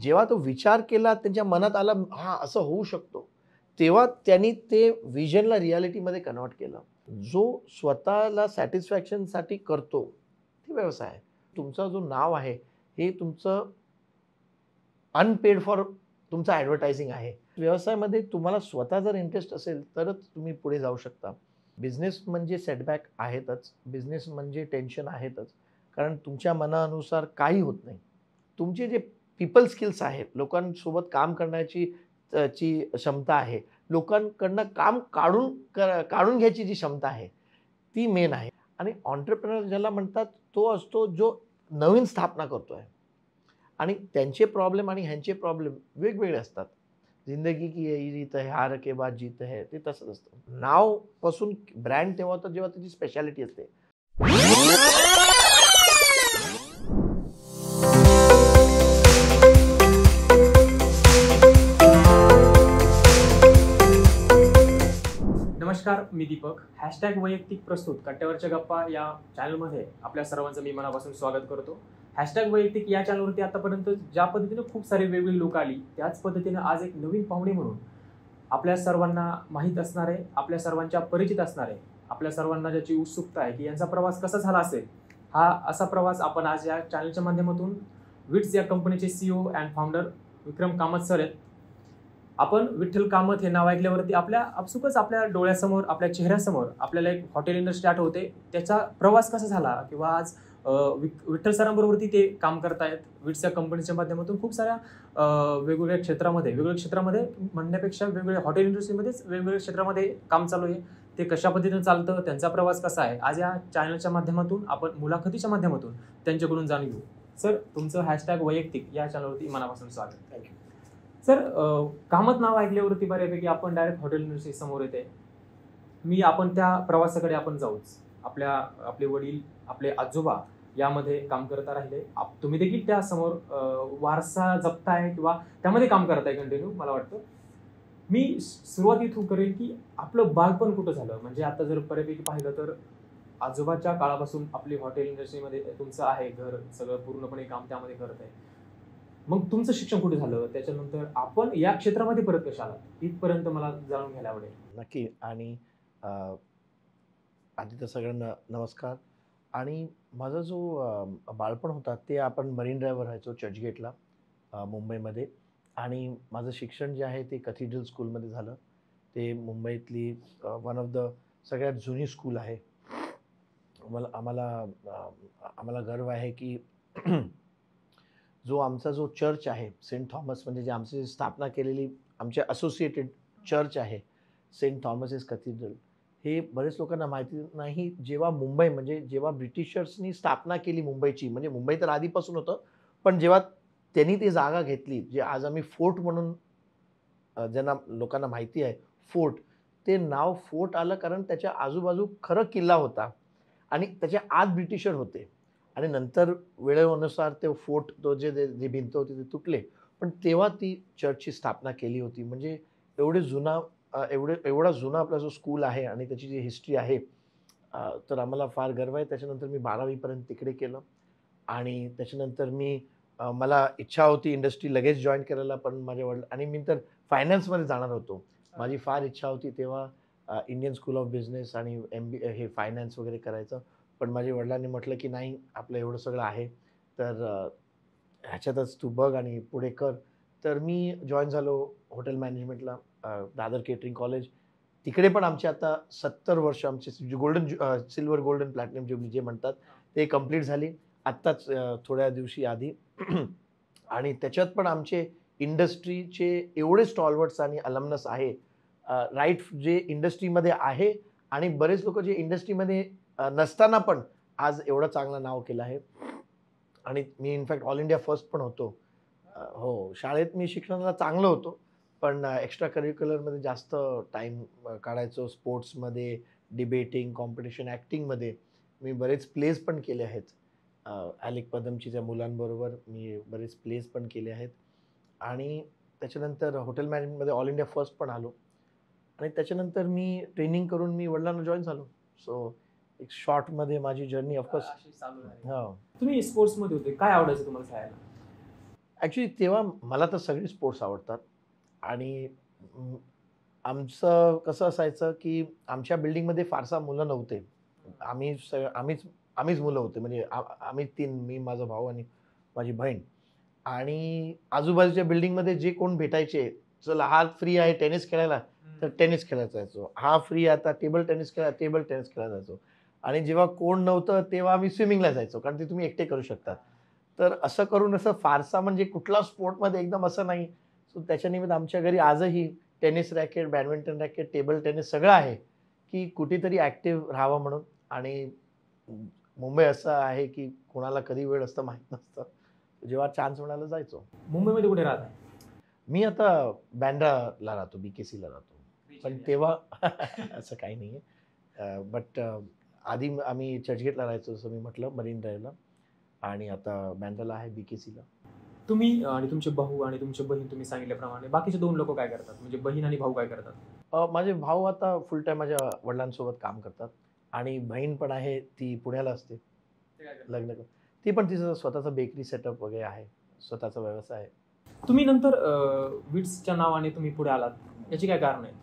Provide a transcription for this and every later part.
जेव्हा तो विचार केला, त्यांच्या मनात आलं हां, असं होऊ शकतो, तेव्हा त्यांनी ते व्हिजनला रिॲलिटीमध्ये कन्व्हर्ट केलं. जो स्वतःला सॅटिस्फॅक्शनसाठी करतो, ते व्यवसाय आहे. तुमचं जो नाव आहे, हे तुमचं अनपेड फॉर तुमचं ॲडव्हर्टायझिंग आहे. व्यवसायामध्ये तुम्हाला स्वतः जर इंटरेस्ट असेल, तरच तुम्ही पुढे जाऊ शकता. बिझनेस म्हणजे सेटबॅक आहेतच. बिझनेस म्हणजे टेन्शन आहेतच. कारण तुमच्या मनानुसार काही होत नाही. तुमचे जे पीपल स्किल्स आहेत, लोकांसोबत काम करण्याची ची क्षमता आहे, लोकांकडनं काम काढून घ्यायची जी क्षमता आहे, ती मेन आहे. आणि एंटरप्रेन्योर ज्याला म्हणतात, तो असतो जो नवीन स्थापना करतोय आणि त्यांचे प्रॉब्लेम आणि ह्यांचे प्रॉब्लेम वेगवेगळे असतात. जिंदगी की यही रीत है, हार के बाद जीत है, ते तसंच असतं. नावपासून ब्रँड तेव्हा होतं जेव्हा त्याची स्पेशालिटी असते. नमस्कार, मी दीपक. हॅशटॅग वैयक्तिक प्रस्तुत कट्ट्यावरच्या गप्पा या चॅनलमध्ये आपल्या सर्वांचं मी मनापासून स्वागत करतो. हॅशटॅग वैयक्तिक या चॅनलवरती आतापर्यंत ज्या पद्धतीने खूप सारी वेगवेगळी लोक आली, त्याच पद्धतीने आज एक नवीन पाहुणे म्हणून आपल्या सर्वांना माहीत असणारे, आपल्या सर्वांच्या परिचित असणारे, आपल्या सर्वांना ज्याची उत्सुकता आहे की यांचा प्रवास कसा झाला असेल, हा असा प्रवास आपण आज या चॅनलच्या माध्यमातून विट्स या कंपनीचे CEO and founder Vikram Kamat sir आहेत. आपण विठ्ठल कामत हे नाव ऐकल्यावरती आपसुकच आपल्या डोळ्यासमोर, आपल्या चेहऱ्यासमोर आपल्याला एक हॉटेल इंडस्ट्री आठवते. त्याचा प्रवास कसा झाला किंवा आज विठ्ठल सरांबरोबरती ते काम करतायत विट्स या कंपनीच्या माध्यमातून खूप साऱ्या वेगवेगळ्या क्षेत्रामध्ये म्हणण्यापेक्षा वेगवेगळ्या हॉटेल इंडस्ट्रीमध्येच वेगवेगळ्या क्षेत्रामध्ये काम चालू आहे. ते कशा पद्धतीने चालतं, त्यांचा प्रवास कसा आहे, आज या चॅनलच्या माध्यमातून आपण मुलाखतीच्या माध्यमातून त्यांच्याकडून जाणून घेऊ. सर, तुमचं हॅशटॅग वैयक्तिक या चॅनलवरती मनापासून स्वागत. Thank you sir. कामत नाव ऐकल्यावरती बऱ्यापैकी आपण डायरेक्ट हॉटेल इंडस्ट्री समोर येते. आपण त्या प्रवासाकडे आपण जाऊच. आपले वडील, आपले आजोबा यामध्ये काम करता राहिले. तुम्ही देखील त्या समोर वारसा जपताय किंवा त्यामध्ये काम करताय कंटिन्यू. मला वाटतं मी सुरुवात इथून करेल की आपलं बालपण कुठं झालं. म्हणजे आता जर बऱ्यापैकी पाहिलं तर आजोबाच्या काळापासून आपली हॉटेल इंडस्ट्रीमध्ये तुमचं आहे घर, सगळं पूर्णपणे काम त्यामध्ये करत आहे. मग तुमचं शिक्षण कुठे झालं, त्याच्यानंतर आपण या क्षेत्रामध्ये परत कशा आलात, इथपर्यंत मला जाणून घ्यायला आवडेल. नक्की. आणि आधी तर सगळ्यांना नमस्कार. आणि माझा जो बालपण होता ते आपण मरीन ड्राईव्हवर राहायचो चर्चगेटला, मुंबईमध्ये. आणि माझं शिक्षण जे आहे ते कॅथेड्रल स्कूलमध्ये झालं. ते मुंबईतली वन ऑफ द सगळ्यात जुनी स्कूल आहे. आम्हाला गर्व आहे की आमचा जो चर्च आहे सेंट थॉमस, म्हणजे जे आमची स्थापना केलेली आमचे असोसिएटेड चर्च आहे सेंट थॉमसेस कॅथेड्रल, हे बरेच लोकांना माहिती नाही. जेव्हा ब्रिटिशर्सनी स्थापना केली मुंबईची, म्हणजे मुंबई तर आधीपासून होतं, पण जेव्हा त्यांनी ती जागा घेतली, जे आज आम्ही फोर्ट म्हणून ज्यांना लोकांना माहिती आहे फोर्ट, ते नाव फोर्ट आलं कारण त्याच्या आजूबाजू खरं किल्ला होता आणि त्याच्या आत ब्रिटिशर होते. आणि नंतर वेळेनुसार ते फोर्ट, जे भिंत होती ते तुटले, पण तेव्हा ती चर्चची स्थापना केली होती. म्हणजे एवढा जुना आपला जो स्कूल आहे आणि त्याची जी हिस्ट्री आहे, तर आम्हाला फार गर्व आहे. त्याच्यानंतर मी 12वी तिकडे केलं आणि त्याच्यानंतर मला इच्छा होती इंडस्ट्री लगेच जॉईन करायला, पण माझ्या वडील आणि मी तर फायनान्समध्ये जाणार होतो. माझी फार इच्छा होती तेव्हा इंडियन स्कूल ऑफ बिझनेस आणि MBA हे फायनान्स वगैरे करायचं. पण माझ्या वडिलांनी म्हटलं की नाही, आपलं एवढं सगळं आहे तर ह्याच्यातच तू बघ आणि पुढे कर. तर मी जॉईन झालो हॉटेल मॅनेजमेंटला, दादर केटरिंग कॉलेज. तिकडे पण आमचे आता 70 वर्ष आमचे सिल्वर गोल्डन प्लॅटिनम जुबली जे म्हणतात ते कंप्लीट झाली आत्ताच थोड्या दिवशी आधी. आणि त्याच्यात पण आमचे इंडस्ट्रीचे एवढे स्टॉलवर्ड्स आणि अलमनस आहे, राईट, जे इंडस्ट्रीमध्ये आहे आणि बरेच लोक जे इंडस्ट्रीमध्ये नसताना पण आज एवढं चांगलं नाव केलं आहे. आणि मी इनफॅक्ट ऑल इंडिया फर्स्ट पण होतो. हो, शाळेत मी शिक्षणाला चांगलं होतो, पण एक्स्ट्रा करिक्युलरमध्ये जास्त टाईम काढायचो. स्पोर्ट्समध्ये, डिबेटिंग, कॉम्पिटिशन, ॲक्टिंगमध्ये मी बरेच प्लेज पण केले आहेत. ॲलेक पदमच्या मुलांबरोबर मी बरेच प्लेज पण केले आहेत. आणि त्याच्यानंतर हॉटेल मॅनेजमेंटमध्ये ऑल इंडिया फर्स्ट पण आलो. आणि त्याच्यानंतर मी ट्रेनिंग करून मी वडिलांना जॉईन झालो. सो एक शॉर्टमध्ये माझी जर्नी ऑफकोर्स. तुम्ही स्पोर्ट्समध्ये होते, काय आवडायचं तुम्हाला खेळायला? ॲक्च्युली तेव्हा मला तर सगळे स्पोर्ट्स आवडतात आणि आमचं कसं असायचं की आमच्या बिल्डिंगमध्ये फारसा मुलं नव्हते. आम्हीच मुलं होते म्हणजे आम्ही 3, मी, माझा भाऊ आणि माझी बहीण. आणि आजूबाजूच्या बिल्डिंगमध्ये जे कोण भेटायचे, चला हा फ्री आहे टेनिस खेळायला, तर टेनिस खेळायला जायचो. हा फ्री आहे आता टेबल टेनिस खेळायला जायचो. आणि जेव्हा कोण नव्हतं तेव्हा आम्ही स्विमिंगला जायचो, कारण ते तुम्ही एकटे करू शकतात. तर असं करून असं फारसा म्हणजे कुठला स्पोर्टमध्ये एकदम असं नाही. सो त्याच्यानिमित्त आमच्या घरी आजही tennis racket, badminton racket, table tennis सगळं आहे, की कुठेतरी ॲक्टिव्ह राहावं म्हणून. आणि मुंबई असं आहे, की कोणाला कधी वेळ असतं माहीत नसतं. जेव्हा चान्स मिळाला जायचो. मुंबईमध्ये कुठे राहताय? मी आता बँड्राला राहतो, BKCला राहतो. पण तेव्हा असं काही नाहीये. बट आधी आम्ही चर्चगेटला राहायचो जसं मी म्हटलं, मरीन ड्राईव्हला. आणि आता बँड्राला आहे BKCला. तुम्ही आणि तुमचे भाऊ आणि तुमची बहीण तुम्ही सांगितल्याप्रमाणे बाकीचे 2 लोकं काय करतात? म्हणजे बहीण आणि भाऊ काय करतात? माझे भाऊ आता फुल टाईम माझ्या वडिलांसोबत काम करतात आणि बहीण पण आहे, ती पुण्याला असते. ते काय करतात? लग्न करून. ती पण तिचं स्वतःचं बेकरी सेटअप वगैरे आहे. स्वतःचा व्यवसाय आहे. तुम्ही नंतर विट्सच्या नावाने तुम्ही पुढे आलात. याची काय कारण आहेत?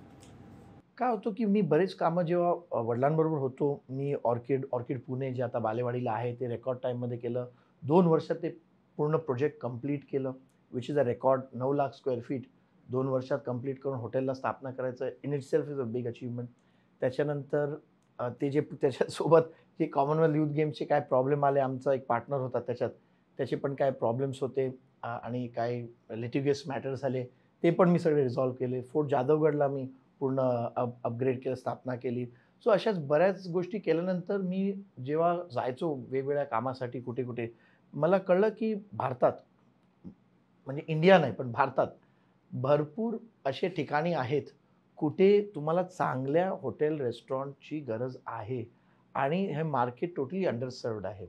काय होतं, की मी बरेच कामं जेव्हा वडिलांबरोबर होतो, मी ऑर्किड पुणे जे आता बालेवाडीला आहे, ते रेकॉर्ड टाईममध्ये केलं. 2 वर्षात ते पूर्ण प्रोजेक्ट कंप्लीट केलं, which is a record 9 lakh square feet 2 वर्षात कंप्लीट करून हॉटेलला स्थापना करायचं in itself is a big achievement. त्याच्यानंतर ते जे त्याच्यासोबत जे कॉमनवेल्थ यूथ गेम्सचे काय प्रॉब्लेम आले, आमचा एक पार्टनर होता त्याच्यात, त्याचे पण काय प्रॉब्लेम्स होते आणि काही लिटिगियस मॅटर्स झाले, ते पण मी सगळे रिझॉल्व्ह केले. फोर्ट जाधवगडला मी पूर्ण अपग्रेड केलं, स्थापना केली. सो अशाच बऱ्याच गोष्टी केल्यानंतर मी जेव्हा जायचो वेगवेगळ्या कामासाठी कुठे-कुठे, मला कळलं की भारतात, म्हणजे इंडिया नाही पण भारतात भरपूर असे ठिकाणी आहेत, कुठे तुम्हाला चांगल्या हॉटेल, रेस्टॉरंटची गरज आहे आणि हे मार्केट टोटली अंडरसर्व्हड आहे.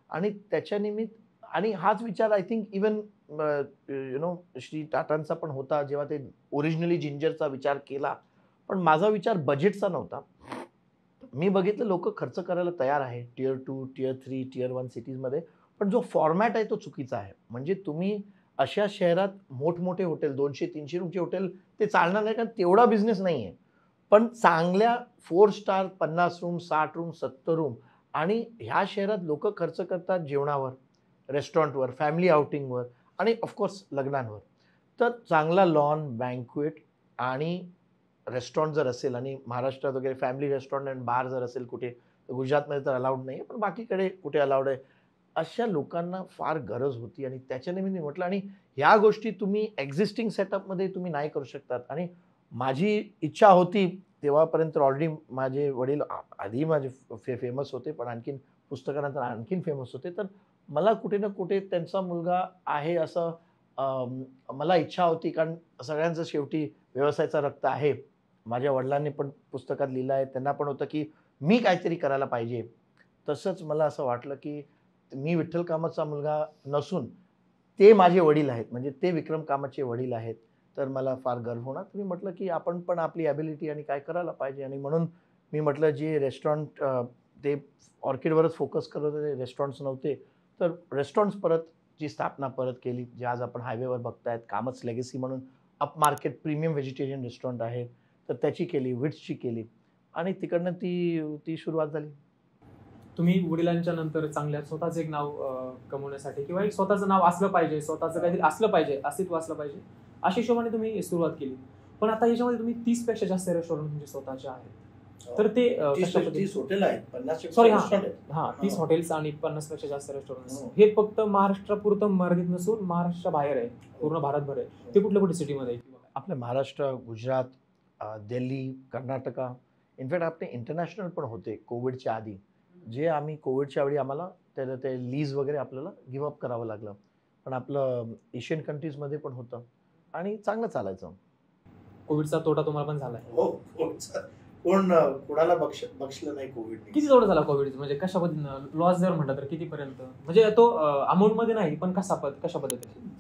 आणि त्याच्यानिमित्त आणि हाच विचार आय थिंक इवन श्री टाटांचा पण होता, जेव्हा ते ओरिजिनली जिंजरचा विचार केला. पण माझा विचार बजेटचा नव्हता. मी बघितलं लोकं खर्च करायला तयार आहे टियर 2, टियर 3, टियर 1 सिटीजमध्ये. पण जो फॉर्मॅट आहे तो चुकीचा आहे. म्हणजे तुम्ही अशा शहरात मोठमोठे हॉटेल 200-300 रूमचे हॉटेल ते चालणार नाही, कारण तेवढा बिझनेस नाहीये. पण चांगल्या 4 स्टार 50 रूम, 60 रूम, 70 रूम आणि ह्या शहरात लोकं खर्च करतात जेवणावर, रेस्टॉरंटवर, फॅमिली आउटिंगवर आणि ऑफकोर्स लग्नांवर. तर चांगला लॉन, बँक्वेट आणि रेस्टॉरंट जर असेल आणि महाराष्ट्रात वगैरे फॅमिली रेस्टॉरंट आणि बार जर असेल कुठे, तर गुजरातमध्ये तर अलाउड नाही आहे, पण बाकीकडे कुठे अलाउड आहे. अशा लोकांना फार गरज होती आणि त्याच्याने मी म्हटलं आणि ह्या गोष्टी तुम्ही एक्झिस्टिंग सेटअपमध्ये तुम्ही नाही करू शकतात. आणि माझी इच्छा होती तेव्हापर्यंत ऑलरेडी माझे वडील आधी माझे फेमस होते, पण आणखीन पुस्तकानंतर आणखीन फेमस होते. तर मला कुठे ना कुठे त्यांचा मुलगा आहे असं मला इच्छा होती, कारण सगळ्यांचं शेवटी व्यवसायाचा रक्त आहे. माझ्या वडिलांनी पण पुस्तकात लिहिलं आहे. त्यांना पण होतं, की मी काहीतरी करायला पाहिजे. तसंच मला असं वाटलं, की मी विठ्ठल कामतचा मुलगा नसून ते माझे वडील आहेत. म्हणजे ते विक्रम कामतचे वडील आहेत. तर मला फार गर्व होणार. तर मी म्हटलं, की आपण पण आपली ॲबिलिटी आणि काय करायला पाहिजे. आणि म्हणून मी म्हटलं जे रेस्टॉरंट ते ऑर्किडवरच फोकस करत होते, रेस्टॉरंट्स नव्हते. तर रेस्टॉरंट्स ची स्थापना परत केली. जे आज आपण हायवेवर बघतायत. कामत's लेगसी म्हणून up market premium vegetarian restaurant आहे. तर त्याची केली, विट्सची केली आणि तिकडनं ती सुरुवात झाली. तुम्ही वडिलांच्या नंतर चांगल्या स्वतःचं एक नाव कमवण्यासाठी किंवा एक स्वतःचं नाव असलं पाहिजे, स्वतःचं काहीतरी असलं पाहिजे, अस्तित्व असलं पाहिजे, अशा हिशोबाने तुम्ही सुरुवात केली. पण आता याच्यामध्ये तुम्ही 30 पेक्षा जास्त रेस्टॉरंट तुमचे स्वतःचे आहेत. तर ते कशा पद्धतीने? 30 हॉटेल आहेत, 50 सॉरी रेस्टॉरंट आहेत. 30 हॉटेल्स आणि 50 पेक्षा जास्त रेस्टॉरंट. हो. हे फक्त महाराष्ट्रापुरतं मर्यादित नसून महाराष्ट्रा बाहेर आहे, पूर्ण भारतभर आहे. ते कुठल्या कुठल्या सिटीमध्ये आहे? आपल्या महाराष्ट्र, गुजरात, दिल्ली, कर्नाटका, इनफॅक्ट आपले इंटरनॅशनल पण होते कोविडच्या आधी. जे आम्ही कोविडच्या वेळी आम्हाला ते लीज वगैरे आपल्याला गिव्ह अप करावं लागलं. पण आपलं एशियन कंट्रीजमध्ये पण होतं आणि चांगलं चालायचं. कोविडचा तोटा तुम्हाला पण झालाय? हो, कोणाला बक्षलं नाही कोविडने. किती तोटा झाला कोविड? म्हणजे कशा पद्धतीनं लॉस जर म्हटलं तर कितीपर्यंत? म्हणजे तो अमाऊंट मध्ये नाही, पण कशा पद्धतीने?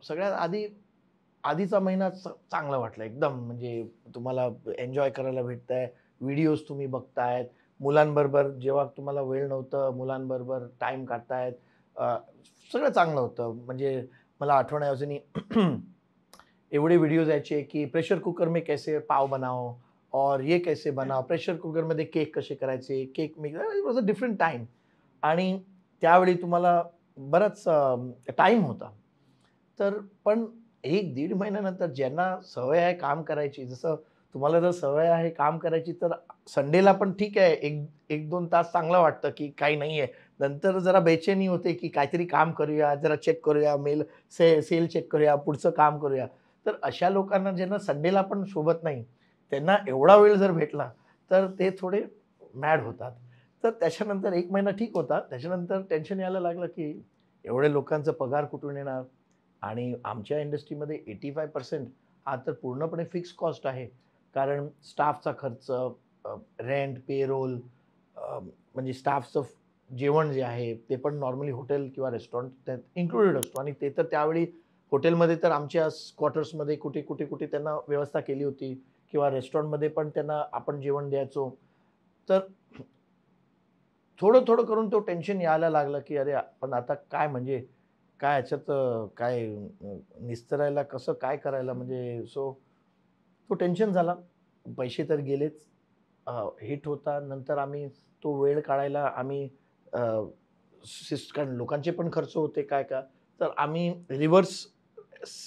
सगळ्यात आधीचा महिना चांगला वाटला एकदम. म्हणजे तुम्हाला एन्जॉय करायला भेटतंय, व्हिडिओज तुम्ही बघतायत, मुलांबरोबर जेव्हा तुम्हाला वेळ नव्हतं मुलांबरोबर टाईम काढतायत. सगळं चांगलं होतं. म्हणजे मला आठवण्याऐवजी एवढे व्हिडिओज यायचे की प्रेशर कुकर में कैसे पाव बनाओ और ये कैसे बनाओ, प्रेशर कुकरमध्ये केक कसे करायचे, cake mix, it was a different time. आणि त्यावेळी तुम्हाला बराच टाईम होता. तर पण 1-1.5 महिन्यानंतर ज्यांना सवय आहे काम करायची, जसं तुम्हाला जर सवय आहे काम करायची, तर संडेला पण ठीक आहे, 1-2 तास चांगलं वाटतं की काही नाही आहे. नंतर जरा बेचैनी होते की काहीतरी काम करूया, जरा चेक करूया, मेल सेल चेक करूया, पुढचं काम करूया. तर अशा लोकांना ज्यांना संडेला पण शोभत नाही, त्यांना एवढा वेळ जर भेटला, तर ते थोडे मॅड होतात. तर त्याच्यानंतर 1 महिना ठीक होता. त्याच्यानंतर टेन्शन यायला लागलं की एवढ्या लोकांचा पगार कुठून येणार? आणि आमच्या इंडस्ट्रीमध्ये 85% हा तर पूर्णपणे फिक्स कॉस्ट आहे. कारण स्टाफचा खर्च, रेंट, पेरोल, म्हणजे स्टाफचं जेवण जे आहे, ते पण नॉर्मली हॉटेल किंवा रेस्टॉरंट त्यात इन्क्लुडेड असतो. आणि ते तर त्यावेळी हॉटेलमध्ये तर आमच्या क्वार्टर्समध्ये कुठे त्यांना व्यवस्था केली होती किंवा रेस्टॉरंटमध्ये पण त्यांना आपण जेवण द्यायचो. तर थोडं करून तो टेन्शन यायला लागला, की अरे पण आता काय म्हणजे काय ह्याच्यात काय निस्तरायला कसं काय करायला म्हणजे तो टेन्शन झाला. पैसे तर गेलेच. हिट होता. नंतर आम्ही तो वेळ काढायला आम्ही अ, कारण लोकांचे पण खर्च होते काय. तर आम्ही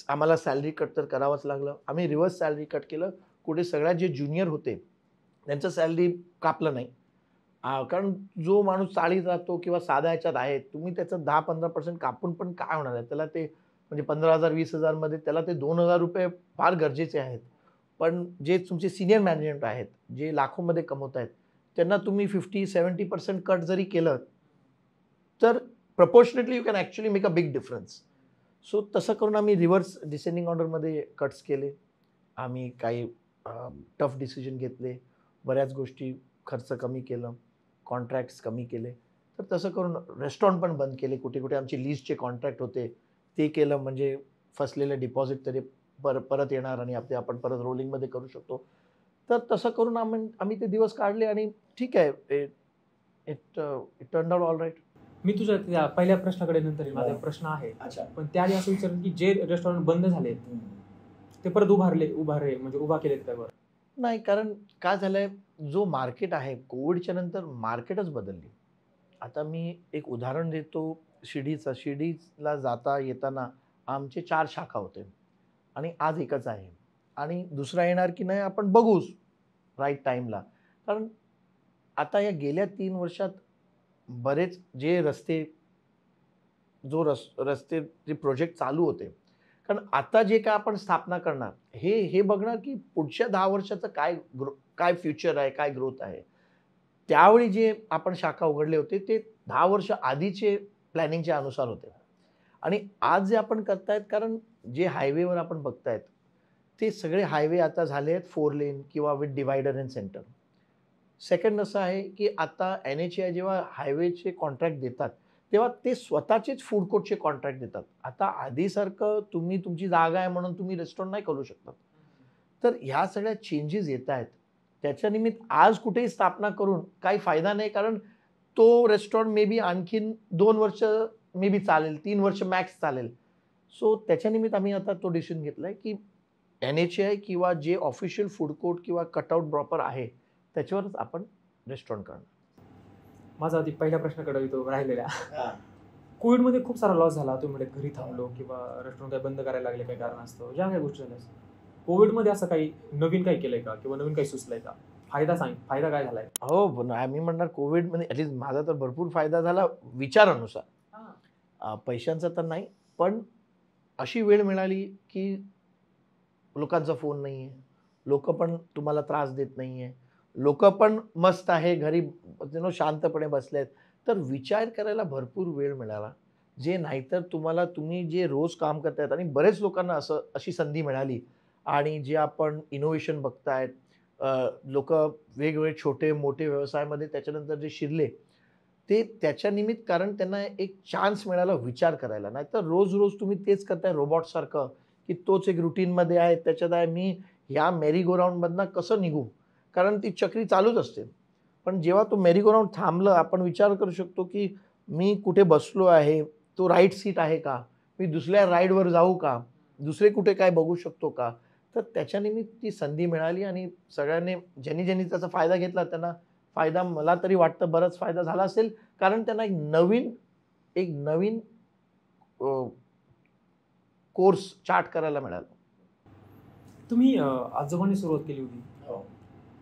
आम्हाला सॅलरी कट तर करावंच लागलं. आम्ही रिव्हर्स सॅलरी कट केलं. कुठे सगळ्यात जे ज्युनियर होते, त्यांचं सॅलरी कापलं नाही. कारण जो माणूस चाळीत राहतो किंवा साध्या ह्याच्यात आहे, तुम्ही त्याचं 10-15% कापून पण काय होणार आहे? त्याला ते म्हणजे 15,000 20,000 मध्ये त्याला ते ₹2,000 फार गरजेचे आहेत. पण जे तुमचे सीनियर मॅनेजमेंट आहेत, जे लाखोमध्ये कमवत आहेत, त्यांना तुम्ही 50-70% कट जरी केलं, तर proportionately you can actually make a big difference. So तसं करून आम्ही रिव्हर्स डिसेंडिंग ऑर्डरमध्ये कट्स केले. आम्ही काही टफ डिसिजन घेतले. बऱ्याच गोष्टी खर्च कमी केलं. कॉन्ट्रॅक्ट्स कमी केले. तर तसं करून रेस्टॉरंट पण बंद केले. कुठे आमचे लीजचे कॉन्ट्रॅक्ट होते, ते केलं म्हणजे फसलेलं डिपॉझिट तरी परत येणार आणि आपण परत रोलिंगमध्ये करू शकतो. तर तसं करून आम्ही ते दिवस काढले आणि ठीक आहे. It it turned out all right. मी तुझ्या त्या पहिल्या प्रश्नाकडे नंतर येईल. माझा एक प्रश्न आहे, पण त्याआधी असं विचारेन की जे रेस्टॉरंट बंद झाले ते परत उभारले म्हणजे उभा केलेत का बरं? नाही, कारण काय झालंय, जो मार्केट आहे, कोविडच्या नंतर मार्केटच बदलली. आता मी एक उदाहरण देतो शिर्डीचं. शिर्डीला जाता येताना आमचे 4 शाखा होते आणि आज एकच आहे. आणि दुसरा येणार की नाही आपण बघूच राईट टाईमला. कारण आता या गेल्या 3 वर्षात बरेच जे रस्ते जे प्रोजेक्ट चालू होते. कारण आता जे काय आपण स्थापना करणार, हे बघणार की पुढच्या 10 वर्षाचं काय फ्युचर आहे, काय ग्रोथ आहे. त्यावेळी जे आपण शाखा उघडले होते, ते 10 वर्ष आधीचे प्लॅनिंगच्या अनुसार होते. आणि आज जे आपण करतायत, कारण जे हायवेवर आपण बघतायत, ते सगळे हायवे आता झाले आहेत 4 लेन किंवा with divider and centre. Second असं आहे, की आता NHAI जेव्हा हायवेचे कॉन्ट्रॅक्ट देतात, तेव्हा ते स्वतःचेच फूड कोर्टचे कॉन्ट्रॅक्ट देतात. आता आधीसारखं तुम्ही तुमची जागा आहे म्हणून तुम्ही रेस्टॉरंट नाही करू शकत. तर ह्या सगळ्या चेंजेस येतायत. त्याच्यानिमित्त आज कुठेही स्थापना करून काही फायदा नाही, कारण तो रेस्टॉरंट मे बी आणखीन 2 वर्ष मे बी चालेल, 3 वर्ष मॅक्स चालेल. सो त्याच्यानिमित्त आम्ही आता तो डिसिजन घेतलाय, की NHAI किंवा जे ऑफिशियल फूड कोर्ट किंवा कटआउट प्रॉपर आहे, त्याच्यावरच आपण रेस्टॉरंट करणार. माझा आधी पहिल्या प्रश्नाकडे येतो राहिलेल्या. कोविडमध्ये खूप सारा लॉस झाला. तुम्ही म्हटले घरी थांबलो किंवा रेस्टॉरंट काही बंद करायला लागले काही कारणास्तव, ज्या काही गोष्टी झाल्या. कोविडमध्ये असं काही नवीन काही केलंय का किंवा नवीन काही सुचलंय का? फायदा काय झालाय? हो, पण मी म्हणणार कोविडमध्ये ॲटलीस्ट माझा तर भरपूर फायदा झाला विचारानुसार. पैशांचा तर नाही, पण अशी वेळ मिळाली, की लोकांचा फोन नाहीये. लोकं पण तुम्हाला त्रास देत नाहीये. लोकं पण मस्त आहे घरी शांतपणे बसलेत. तर विचार करायला भरपूर वेळ मिळाला. जे नाहीतर तुम्ही जे रोज काम करतायत आणि बरेच लोकांना अशी संधी मिळाली आणि जे आपण इनोव्हेशन बघतायत, लोकं वेगवेगळे छोटे-मोठे व्यवसायामध्ये त्याच्यानंतर जे शिरले, ते त्याच्या निमित्त कारण त्यांना एक चान्स मिळाला विचार करायला. नाहीतर रोज-रोज तुम्ही तेच करताय रोबोटसारखं, की तोच एक रूटीनमध्ये आहे, त्याच्यात आहे. मी ह्या मेरी गो राउंडमधनं कसं निघू? कारण ती चक्री चालूच असते. पण जेव्हा तो मेरी गो राउंड थांबलं, आपण विचार करू शकतो, की मी कुठे बसलो आहे, तो राईट सीट आहे का, मी दुसऱ्या राईडवर जाऊ का, दुसरे कुठे काय बघू शकतो का. तर त्याच्याने मी ती संधी मिळाली आणि सगळ्यांनी ज्यांनी ज्यांनी त्याचा फायदा घेतला त्यांना फायदा, मला तरी वाटतं बराच फायदा झाला असेल, कारण त्यांना एक नवीन कोर्स चार्ट करायला मिळाला. तुम्ही आजोबांनी सुरुवात केली होती.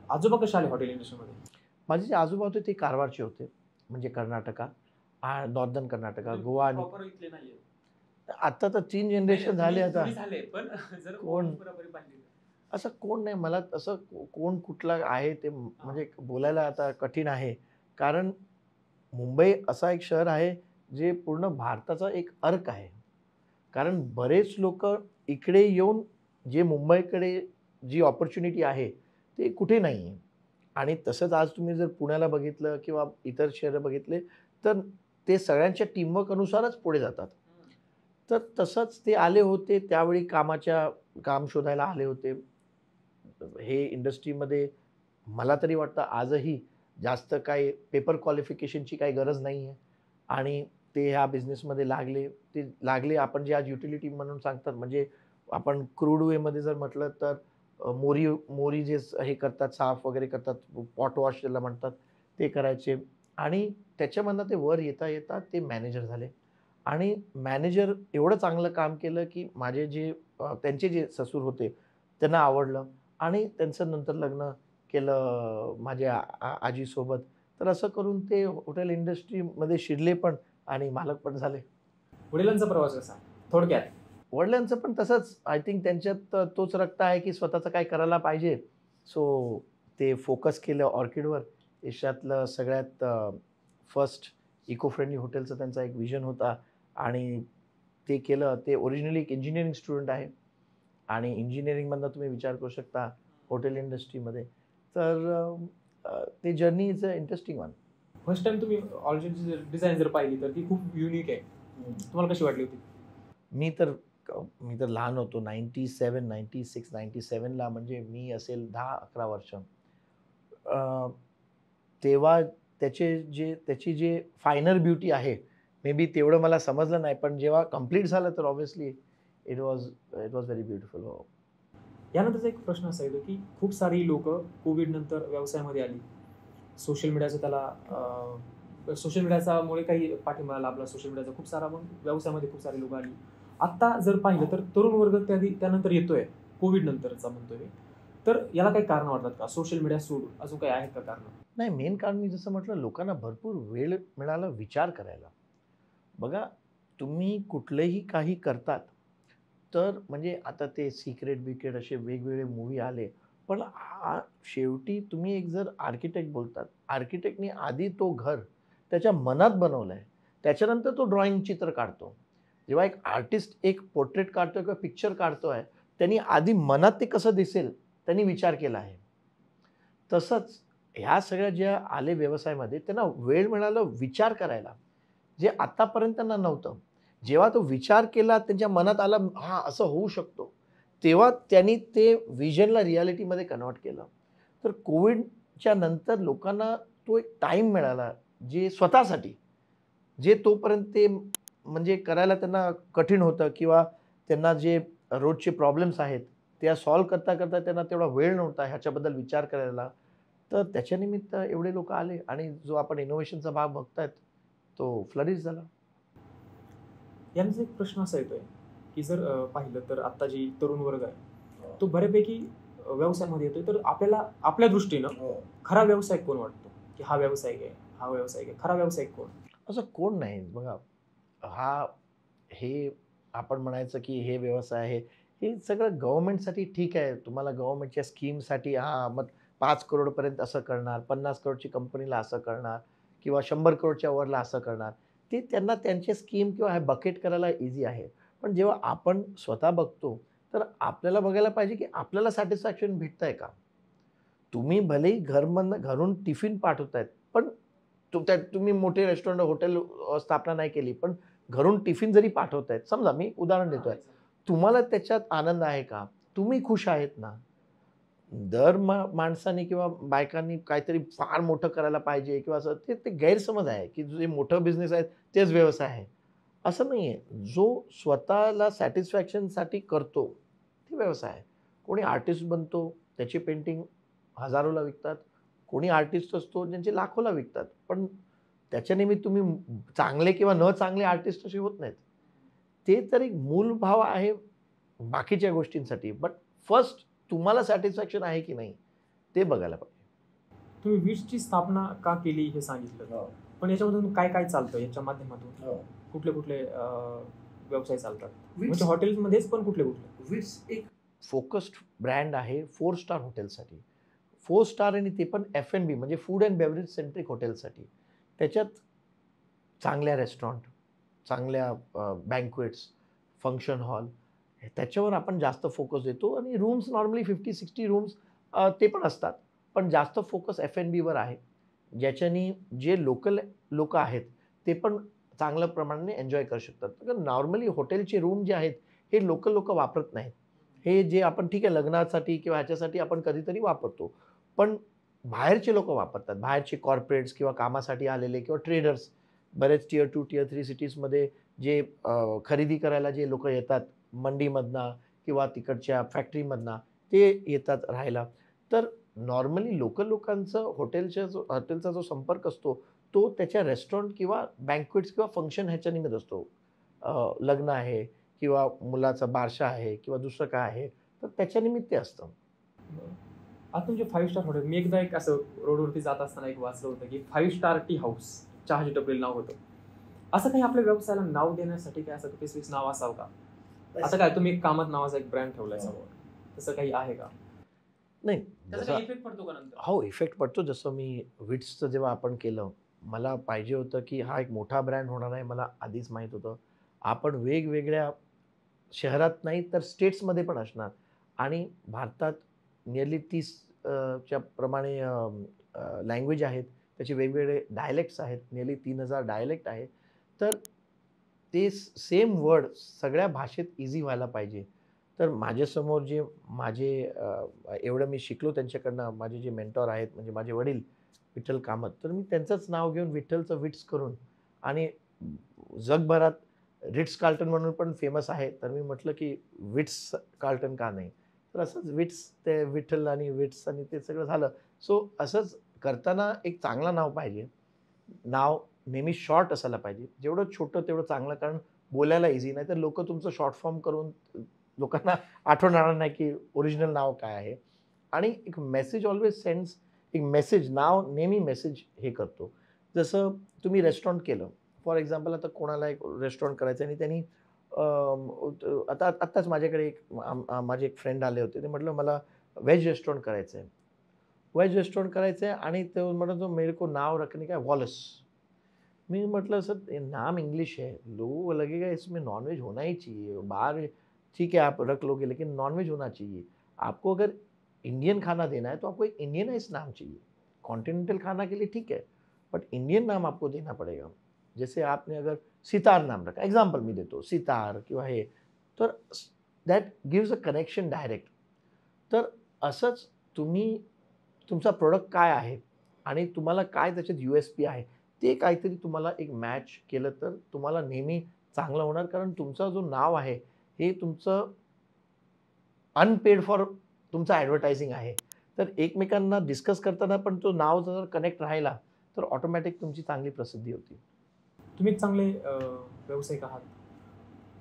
आजोबा कसे आले हॉटेल इंडस्ट्रीमध्ये? माझे जे आजोबा होते ते कारवारचे होते, म्हणजे कर्नाटका, नॉर्दर्न कर्नाटका, गोवा आणि Proper इथले नाहीये. आता तर 3 जनरेशन झाले. आता तुम्ही झाले, पण जर कोण? बरोबर पाहिजे. असं कोण नाही, मला असं कोण कुठला आहे ते म्हणजे बोलायला आता कठीण आहे. कारण मुंबई असा एक शहर आहे जे पूर्ण भारताचा एक अर्क आहे. कारण बरेच लोक इकडे येऊन जे मुंबईकडे जी अपॉर्च्युनिटी आहे ते कुठे नाही आहे. आणि तसंच आज तुम्ही जर पुण्याला बघितलं किंवा इतर शहरं बघितले तर ते सगळ्यांच्या टीमवर्क अनुसारच पुढे जातात. तर तसंच ते आले होते त्यावेळी काम शोधायला आले होते. हे इंडस्ट्रीमध्ये मला तरी वाटतं आजही जास्त काही पेपर क्वालिफिकेशनची काही गरज नाही आहे. आणि ते ह्या बिझनेसमध्ये लागले आपण जे आज युटिलिटी म्हणून सांगतात, म्हणजे आपण क्रूड वेमध्ये जर म्हटलं तर मोरी जे हे करतात, साफ वगैरे करतात, पॉट वॉश ज्याला म्हणतात, ते करायचे. आणि त्याच्यामधनं ते वर येता येता ते मॅनेजर झाले. आणि मॅनेजर एवढं चांगलं काम केलं की त्यांचे जे ससूर होते त्यांना आवडलं आणि त्यांचं नंतर लग्न केलं माझ्या आजीसोबत. तर असं करून ते हॉटेल इंडस्ट्रीमध्ये शिरले पण आणि मालक पण झाले. वडिलांचा प्रवास कसा? थोडक्यात. वडिलांचं पण तसंच, आय थिंक त्यांच्यात तोच रक्त आहे की स्वतःचं काय करायला पाहिजे. सो ते फोकस केलं ऑर्किडवर. एशियातलं सगळ्यात फर्स्ट इको फ्रेंडली हॉटेलचा त्यांचा एक विजन होता आणि ते केलं. ते ओरिजिनली एक इंजिनिअरिंग स्टुडंट आहे आणि इंजिनिअरिंगमधनं तुम्ही विचार करू शकता हॉटेल इंडस्ट्रीमध्ये. तर ते journey is a interesting one. First time तुम्ही ऑलरेडी डिझाईन जर पाहिली तर ती खूप युनिक आहे. तुम्हाला कशी वाटली होती? मी तर लहान होतो. 97, 96, 97ला म्हणजे मी असेल 10-11 वर्ष. तेव्हा त्याची जे फायनल ब्युटी आहे, मे बी तेवढं मला समजलं नाही. पण जेव्हा कंप्लीट झालं तर obviously it was very beautiful. हो. यानंतरचा एक प्रश्न असा येतो की खूप सारी लोक कोविड नंतर व्यवसायामध्ये आली. सोशल मीडियामुळे काही पाठिंबा लाभला. सोशल मीडियाचा खूप सारा, मग व्यवसायामध्ये खूप सारी लोक आली. आता जर पाहिलं तर तरुण वर्ग त्यानंतर येतोय, कोविड नंतरचा म्हणतोय मी. तर याला काही कारण वाटतात का? सोशल मीडिया सोडून अजून काही आहेत का कारण? नाही, मेन कारण मी जसं म्हटलं, लोकांना भरपूर वेळ मिळाला विचार करायला. बघा, तुम्ही कुठलेही काही करतात तर म्हणजे आता ते सिक्रेट बिक्रेट असे वेगवेगळे मूवी आले. पण शेवटी तुम्ही एक जर आर्किटेक्ट बोलतात, आर्किटेक्टने आधी तो घर त्याच्या मनात बनवलं आहे, त्याच्यानंतर तो ड्रॉइंग चित्र काढतो. जेव्हा एक आर्टिस्ट एक पोर्ट्रेट काढतोय किंवा पिक्चर काढतोय, त्यांनी आधी मनात ते कसं दिसेल त्यांनी विचार केला आहे. तसंच ह्या सगळ्या ज्या आले व्यवसायामध्ये त्यांना वेळ मिळाला विचार करायला, जे आतापर्यंत त्यांना नव्हतं. जेव्हा तो विचार केला, त्यांच्या मनात आलं हां, असं होऊ शकतो, तेव्हा त्यांनी ते व्हिजनला रिॲलिटीमध्ये कन्व्हर्ट केलं. तर कोविडच्या नंतर लोकांना तो एक टाईम मिळाला, जे स्वतःसाठी, जे तोपर्यंत ते म्हणजे करायला त्यांना कठीण होतं किंवा त्यांना जे रोजचे प्रॉब्लेम्स आहेत, त्या सॉल्व्ह करता त्यांना तेवढा वेळ नव्हता ह्याच्याबद्दल विचार करायला. तर त्याच्यानिमित्त एवढे लोकं आले आणि जो आपण इनोव्हेशनचा भाग बघतायत, तो फ्लरिश झाला. यांचा एक प्रश्न असा येतोय की जर पाहिलं तर आता जी तरुण वर्ग आहे तो बऱ्यापैकी व्यवसायामध्ये येतोय. तर आपल्याला आपल्या दृष्टीनं खरा व्यावसायिक कोण वाटतो? की हा व्यावसायिक आहे, हा व्यावसायिक आहे. खरा व्यावसायिक कोण? असं कोण नाही. बघा, हा हे आपण म्हणायचं की हे व्यवसाय आहे, हे सगळं गव्हर्नमेंटसाठी ठीक आहे. तुम्हाला गव्हर्नमेंटच्या स्कीमसाठी मग 5 करोडपर्यंत असं करणार, 50 करोडची कंपनीला असं करणार किंवा 100 करोडच्या वरला असं करणार. ते त्यांना त्यांचे स्कीम किंवा हे बकेट करायला ईझी आहे. पण जेव्हा आपण स्वतः बघतो, तर आपल्याला बघायला पाहिजे की आपल्याला सॅटिस्फॅक्शन भेटतंय का? तुम्ही भलेही घरून टिफिन पाठवतायत, पण तुम्ही मोठे रेस्टॉरंट, हॉटेल स्थापना नाही केली, पण घरून टिफिन जरी पाठवतायत, समजा मी उदाहरण देतोय, तुम्हाला त्याच्यात आनंद आहे का? तुम्ही खुश आहेत ना? दर माणसाने किंवा बायकांनी काहीतरी फार मोठं करायला पाहिजे किंवा असं ते ते गैरसमज आहे, की जे मोठं बिझनेस आहे तेच व्यवसाय आहे. असं नाही आहे. जो स्वतःला सॅटिस्फॅक्शनसाठी करतो, ते व्यवसाय आहे. कोणी आर्टिस्ट बनतो, त्याची पेंटिंग हजारोला विकतात. कोणी आर्टिस्ट असतो, ज्यांचे लाखोला विकतात. पण त्याच्याने तुम्ही चांगले किंवा न चांगले आर्टिस्ट असे होत नाहीत. ते तर एक मूलभाव आहे बाकीच्या गोष्टींसाठी. बट फर्स्ट तुम्हाला सॅटिस्फॅक्शन आहे की नाही, ते बघायला पाहिजे. तुम्ही विट्सची स्थापना का केली हे सांगितलं, पण याच्यामधून काय काय चालतं याच्या माध्यमातून? कुठले कुठले व्यवसाय चालतात? म्हणजे हॉटेल्समध्येच पण कुठले कुठले? विट्स एक फोकस्ड ब्रँड आहे 4 स्टार हॉटेलसाठी. 4 स्टार आणि ते पण F&B म्हणजे फूड अँड बेव्हरेज सेंट्रिक हॉटेलसाठी. त्याच्यात चांगल्या रेस्टॉरंट, चांगल्या बँक्वेट्स, फंक्शन हॉल त्याच्यावर आपण जास्त फोकस देतो आणि रूम्स नॉर्मली 50-60 रूम्स ते पण असतात. पण जास्त फोकस F&Bवर आहे. ज्याच्यानी जे लोकल लोकं आहेत, ते पण चांगल्या प्रमाणाने एन्जॉय करू शकतात. कारण नॉर्मली हॉटेलचे रूम जे आहेत, हे लोकल लोकं वापरत नाहीत. हे जे आपण ठीक आहे लग्नासाठी किंवा ह्याच्यासाठी आपण कधीतरी वापरतो. पण बाहेरचे लोकं वापरतात. बाहेरचे कॉर्पोरेट्स किंवा कामासाठी आलेले किंवा ट्रेडर्स बरेच टियर 2, टियर 3 सिटीजमध्ये जे खरेदी करायला जे लोकं येतात मंडीमधनं किंवा तिकडच्या फॅक्टरीमधनं ते येतात राहायला. तर नॉर्मली लोकल लोकांचं हॉटेलचा जो संपर्क असतो, तो त्याच्या रेस्टॉरंट किंवा बँक्वेट्स किंवा फंक्शन ह्याच्या निमित्त असतो. लग्न आहे किंवा मुलाचा बारशा आहे किंवा दुसरं काय आहे, तर त्याच्या निमित्त असतं. आता तुमचे 5 स्टार हॉटेल, मी एकदा एक असं रोडवरती जात असताना एक वाचलं होतं की 5 स्टार टी हाऊस, चहाची टपरी नाव होतं. असं काही आपल्या व्यवसायाला नाव देण्यासाठी काय असं स्पेसिफिक नाव असावं का? आता काय तुम्ही एक कामत नावाचा एक ब्रँड ठेवलाय समोर, तसं काही आहे का? नाही, त्याचा जसं काही इफेक्ट पडतो का नंतर? हो, इफेक्ट पडतो. जसं मी विट्सचं जेव्हा आपण केलं, मला पाहिजे होतं की हा एक मोठा ब्रँड होणार आहे, मला आधीच माहीत होतं. आपण वेगवेगळ्या शहरात नाही तर स्टेट्समध्ये पण असणार आणि भारतात निअरली 30 च्या प्रमाणे लँग्वेज आहेत. त्याचे वेगवेगळे डायलेक्ट्स आहेत. निअरली 3000 डायलेक्ट आहे. तर ते सेम वर्ड सगळ्या भाषेत ईझी व्हायला पाहिजे. तर माझ्यासमोर जे माझे एवढं मी शिकलो त्यांच्याकडनं, माझे जे मेंटॉर आहेत म्हणजे माझे वडील विठ्ठल कामत. तर मी त्यांचंच नाव घेऊन विठ्ठलचं विट्स करून आणि जगभरात रिट्स कार्लटन म्हणून पण फेमस आहे. तर मी म्हटलं की विट्स कार्लटन का नाही? तर असंच विट्स ते विठ्ठल आणि विट्स आणि ते सगळं झालं. सो असंच करताना एक चांगलं नाव पाहिजे. नाव नेहमी शॉर्ट असायला पाहिजे. जेवढं छोटं तेवढं चांगलं कारण बोलायला ईझी. नाहीतर लोकं तुमचं शॉर्ट फॉर्म करून लोकांना आठवणार नाही की ओरिजिनल नाव काय आहे. आणि एक मेसेज ऑल्वेज सेंड्स एक मेसेज नाव नेहमी मेसेज हे करतो. जसं तुम्ही रेस्टॉरंट केलं. फॉर एक्झाम्पल आता कोणाला एक रेस्टॉरंट करायचं आहे आणि त्यांनी आत्ताच माझ्याकडे माझे एक फ्रेंड आले होते. ते म्हटलं मला व्हेज रेस्टॉरंट करायचं आहे. वेज रेस्टोरेंट करायचं आहे आणि ते म्हणत होते मेरे को नाव रखने का है वॉलस. मैं मतलब सर ये नाम इंग्लिश है, लोगों को लगेगा इसमें नॉनवेज होना ही चाहिए। बाहर ठीक है आप रख लोगे लेकिन नॉनवेज होना चाहिए। आपको अगर इंडियन खाना देना है तो आपको एक इंडियनाइज नाम चाहिए। कॉन्टिनेंटल खाना के लिए ठीक है, बट इंडियन नाम आपको देना पड़ेगा। जैसे आपने अगर सितार नाम रखा, एग्जाम्पल मी देतो, सितार किंवा हे, तर that gives a connection direct. तर असंच तुम्ही तुमचा प्रॉडक्ट काय आहे आणि तुम्हाला काय त्याच्यात USP आहे, ते काहीतरी तुम्हाला एक मॅच केलं तर तुम्हाला नेहमी चांगलं होणार. कारण तुमचं जो नाव आहे, हे तुमचं अनपेड फॉर तुमचं ॲडव्हर्टायझिंग आहे. तर एकमेकांना डिस्कस करताना पण तो नाव जर कनेक्ट राहिला, तर ऑटोमॅटिक तुमची चांगली प्रसिद्धी होती. तुम्ही एक चांगले व्यावसायिक आहात.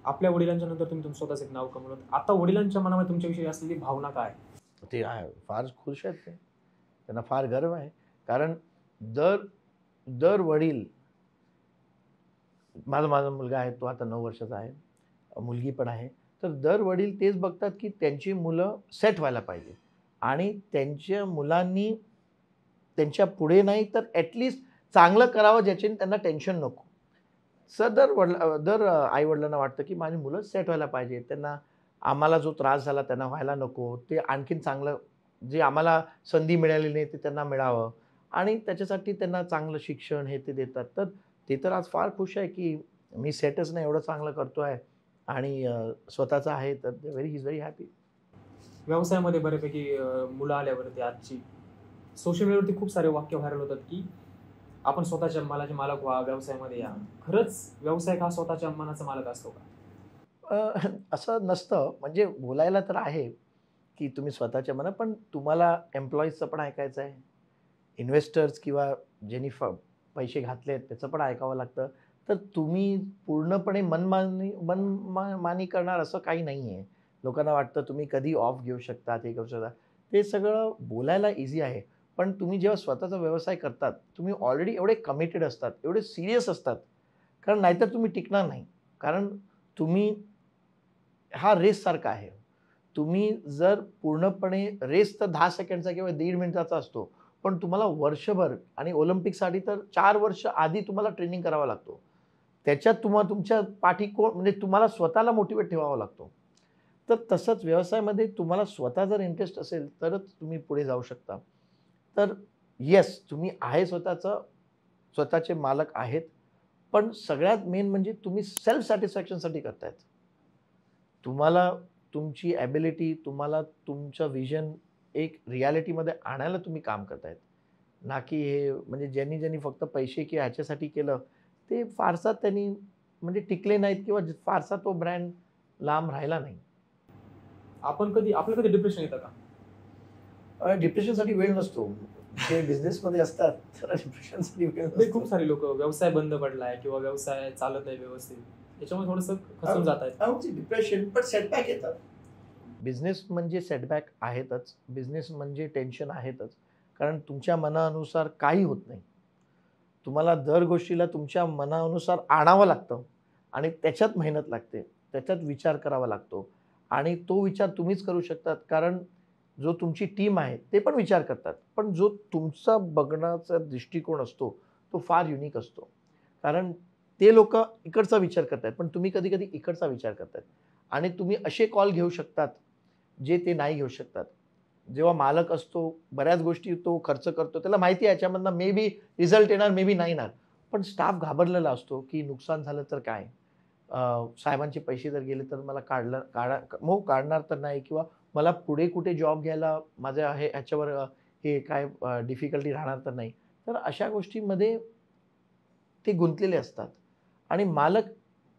आपल्या वडिलांच्या नंतर तुम्ही तुमचं स्वतःच एक नाव कमवलं. आता वडिलांच्या मनामध्ये तुमच्याविषयी असलेली भावना काय? ते फार खुश आहेत ते. त्यांना फार गर्व आहे. कारण दर दर वडील माझा माझा मुलगा आहे, तो आता 9 वर्षाचा आहे. मुलगी पण आहे. तर दर वडील तेच बघतात, की त्यांची मुलं सेट व्हायला पाहिजे आणि त्यांच्या मुलांनी त्यांच्या पुढे नाही तर ॲटलीस्ट चांगलं करावं ज्याच्याने त्यांना टेन्शन नको. दर आई-वडिलांना वाटतं, की माझी मुलं सेट व्हायला पाहिजे. त्यांना आम्हाला जो त्रास झाला त्यांना व्हायला नको. ते आणखीन चांगलं जे आम्हाला संधी मिळाली नाही ते त्यांना मिळावं आणि त्याच्यासाठी त्यांना चांगलं शिक्षण हे ते देतात. तर ते तर आज फार खुश आहे, की मी सेटच नाही एवढं चांगलं करतोय आणि स्वतःचं आहे तर ही इज व्हेरी हॅपी. व्यवसायामध्ये बऱ्यापैकी मुलं आल्यावरती आजची सोशल मीडियावरती खूप सारे वाक्य व्हायरल होतात की आपण स्वतःच्या मालाचे मालक व्हा, व्यवसायामध्ये या. खरंच व्यावसायिक हा स्वतःच्या मनाचा मालक असतो का? असं नसतं. म्हणजे बोलायला तर आहे, की तुम्ही स्वतःच्या मना पण तुम्हाला एम्प्लॉईजचं पण ऐकायचं आहे. इन्व्हेस्टर्स किंवा ज्यांनी पैसे घातलेत त्याचं पण ऐकावं लागतं. तर तुम्ही पूर्णपणे मानी करणार असं काही नाहीये. लोकांना वाटतं तुम्ही कधी ऑफ घेऊ शकता, ते करू शकता. ते सगळं बोलायला ईझी आहे. पण तुम्ही जेव्हा स्वतःचा व्यवसाय करतात, तुम्ही ऑलरेडी एवढे कमिटेड असतात, एवढे सीरियस असतात. कारण नाहीतर तुम्ही टिकणार नाही. कारण तुम्ही हा रेससारखा आहे. तुम्ही जर पूर्णपणे रेस तर 10 सेकंडचा किंवा 1.5 मिनिटाचा असतो. पण तुम्हाला वर्षभर आणि ऑलिम्पिकसाठी तर 4 वर्ष आधी तुम्हाला ट्रेनिंग करावा लागतो. त्याच्यात तुमच्या पाठी कोण म्हणजे तुम्हाला स्वतःला मोटिव्हेट ठेवावा लागतो. तर तसंच व्यवसायामध्ये तुम्हाला स्वतः जर इंटरेस्ट असेल तरच तुम्ही पुढे जाऊ शकता. तर येस, तुम्ही आहे स्वतःचे मालक आहेत. पण सगळ्यात मेन म्हणजे तुम्ही सेल्फ सॅटिस्फॅक्शनसाठी करतायत. तुम्हाला तुमची ॲबिलिटी, तुम्हाला तुमचं व्हिजन एक रिॲलिटीमध्ये आणायला तुम्ही काम करतायत. ना की हे म्हणजे ज्यांनी फक्त पैसे किंवा ह्याच्यासाठी केलं, ते फारसा त्यांनी म्हणजे टिकले नाहीत किंवा फारसा तो ब्रँड लांब राहिला नाही. आपलं कधी डिप्रेशन येतं का? डिप्रेशनसाठी वेळ नसतो. जे बिझनेसमध्ये असतात त्याला डिप्रेशनसाठी वेळ नाही, खूप नसतो. सारे लोक व्यवसाय बंद पडलाय किंवा व्यवसाय चालत आहे व्यवस्थित, त्याच्यामुळे थोडंसं खचून जात आहेत. डिप्रेशन पण सेटबॅक येतात. बिझनेस म्हणजे सेटबॅक आहेतच. बिझनेस म्हणजे टेन्शन आहेतच. कारण तुमच्या मनानुसार काही होत नाही. तुम्हाला दर गोष्टीला तुमच्या मनानुसार आणावं लागतं आणि त्याच्यात मेहनत लागते. त्याच्यात विचार करावा लागतो आणि तो विचार तुम्हीच करू शकतात. कारण जो तुमची टीम आहे ते पण विचार करतात. पण जो तुमचा बघण्याचा दृष्टिकोन असतो, तो फार युनिक असतो. कारण ते लोकं इकडचा विचार करतायत, पण तुम्ही कधी-कधी इकडचा विचार करतायत आणि तुम्ही असे कॉल घेऊ शकतात, जे ते नाही घेऊ शकतात. जेव्हा मालक असतो, बऱ्याच गोष्टी तो खर्च करतो. त्याला माहिती आहे याच्यामधनं मे बी रिझल्ट येणार, मे बी नाही येणार. पण स्टाफ घाबरलेला असतो, की नुकसान झालं तर काय? साहेबांचे पैसे जर गेले तर मला काढणार तर नाही किंवा मला पुढे कुठे जॉब घ्यायला माझ्या ह्याच्यावर हे काय डिफिकल्टी राहणार तर नाही. तर अशा गोष्टींमध्ये ते गुंतलेले असतात आणि मालक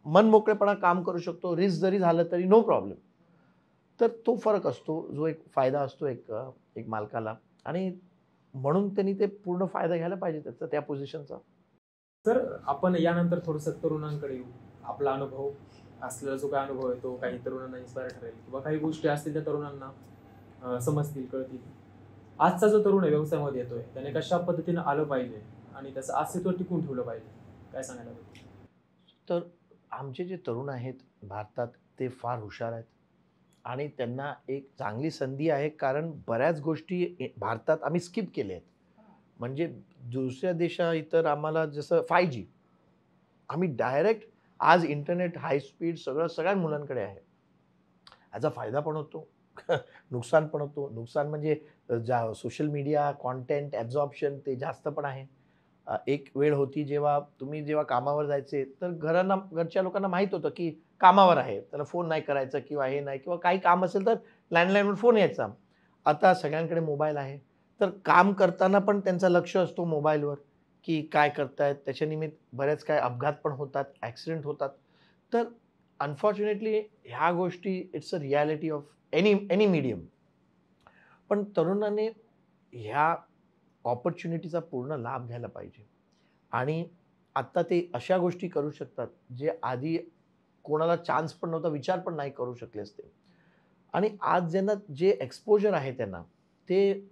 मनमोकळेपणा काम करू शकतो. रिस्क जरी झालं तरी नो प्रॉब्लेम. तर तो फरक असतो, जो एक फायदा असतो एक मालकाला आणि म्हणून त्यांनी ते पूर्ण फायदा घ्यायला पाहिजे त्याचा त्या पोझिशनचा. तर आपण यानंतर थोडंसं तरुणांकडे येऊ. आपला अनुभव असलेला जो काही अनुभव आहे तो काही तरुणांना इन्स्पायर ठरेल किंवा काही गोष्टी असतील त्या तरुणांना समजतील, कळतील. आजचा जो तरुण आहे व्यवसायामध्ये येतोय, त्याने कशा पद्धतीने आलं पाहिजे आणि त्याचं अस्तित्व टिकवून ठेवलं पाहिजे, काय सांगायला आवडेल? तर आमचे जे तरुण आहेत भारतात ते फार हुशार आहेत आणि त्यांना एक चांगली संधी आहे कारण बऱ्याच गोष्टी भारतात आम्ही स्किप केल्या आहेत. म्हणजे दुसऱ्या देशा इतर आम्हाला जसं 5G आम्ही डायरेक्ट आज इंटरनेट हाय स्पीड सगळ्या मुलांकडे आहे. याचा फायदा पण होतो. नुकसान पण होतो. नुकसान म्हणजे सोशल मीडिया, कंटेंट ॲब्झॉर्प्शन ते जास्त पण आहे. एक वेळ होती जेव्हा कामावर जायचे, तर घरच्या लोकांना माहीत होतं, की कामावर आहे. त्याला फोन नाही करायचा किंवा हे नाही किंवा काही काम असेल तर लँडलाईनवर फोन यायचा. आता सगळ्यांकडे मोबाईल आहे. तर काम करताना पण त्यांचं लक्ष असतो मोबाईलवर, की काय करतायत. त्याच्यानिमित्त बरेच काही अपघात पण होतात, ॲक्सिडेंट होतात. तर अनफॉर्च्युनेटली ह्या गोष्टी it's a reality of any medium. पण तरुणांनी ह्या अपॉर्च्युनिटीचा पूर्ण लाभ घ्यायला पाहिजे. आणि आत्ता ते अशा गोष्टी करू शकतात, जे आधी कोणाला चान्स पण नव्हता, विचार पण नाही करू शकले असते. आणि आज ज्यांना जे एक्सपोजर आहे त्यांना, ते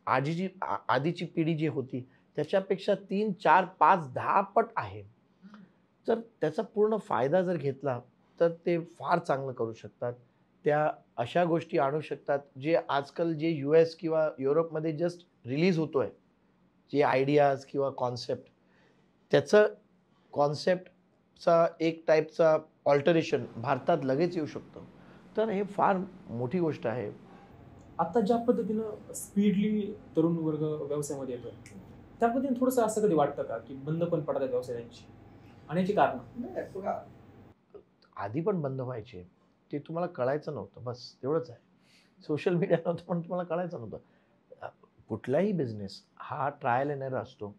आधीची पिढी जी होती, त्याच्यापेक्षा 3, 4, 5, 10 पट आहे. तर त्याचा पूर्ण फायदा जर घेतला, तर ते फार चांगलं करू शकतात. त्या अशा गोष्टी आणू शकतात, जे आजकाल जे US किंवा युरोपमध्ये जस्ट रिलीज होतोय. जे आयडियाज किंवा कॉन्सेप्ट त्याचं कॉन्सेप्टचा एक टाईपचा अल्टरेशन भारतात लगेच येऊ शकतं. तर हे फार मोठी गोष्ट आहे. आता ज्या पद्धतीनं स्पीडली तरुण वर्ग व्यवसायामध्ये येतोय, त्या पद्धतीने थोडंसं असं कधी वाटतं का, की बंद पण पडतात व्यवसाय त्यांची आणि याची कारणं? नाही बघा, आधी पण बंद व्हायचे. ते तुम्हाला कळायचं नव्हतं. बस तेवढंच आहे. सोशल मीडिया नव्हतं पण तुम्हाला कळायचं नव्हतं. अ, कुठलाही बिझनेस हा ट्रायल एंड एरर असतो.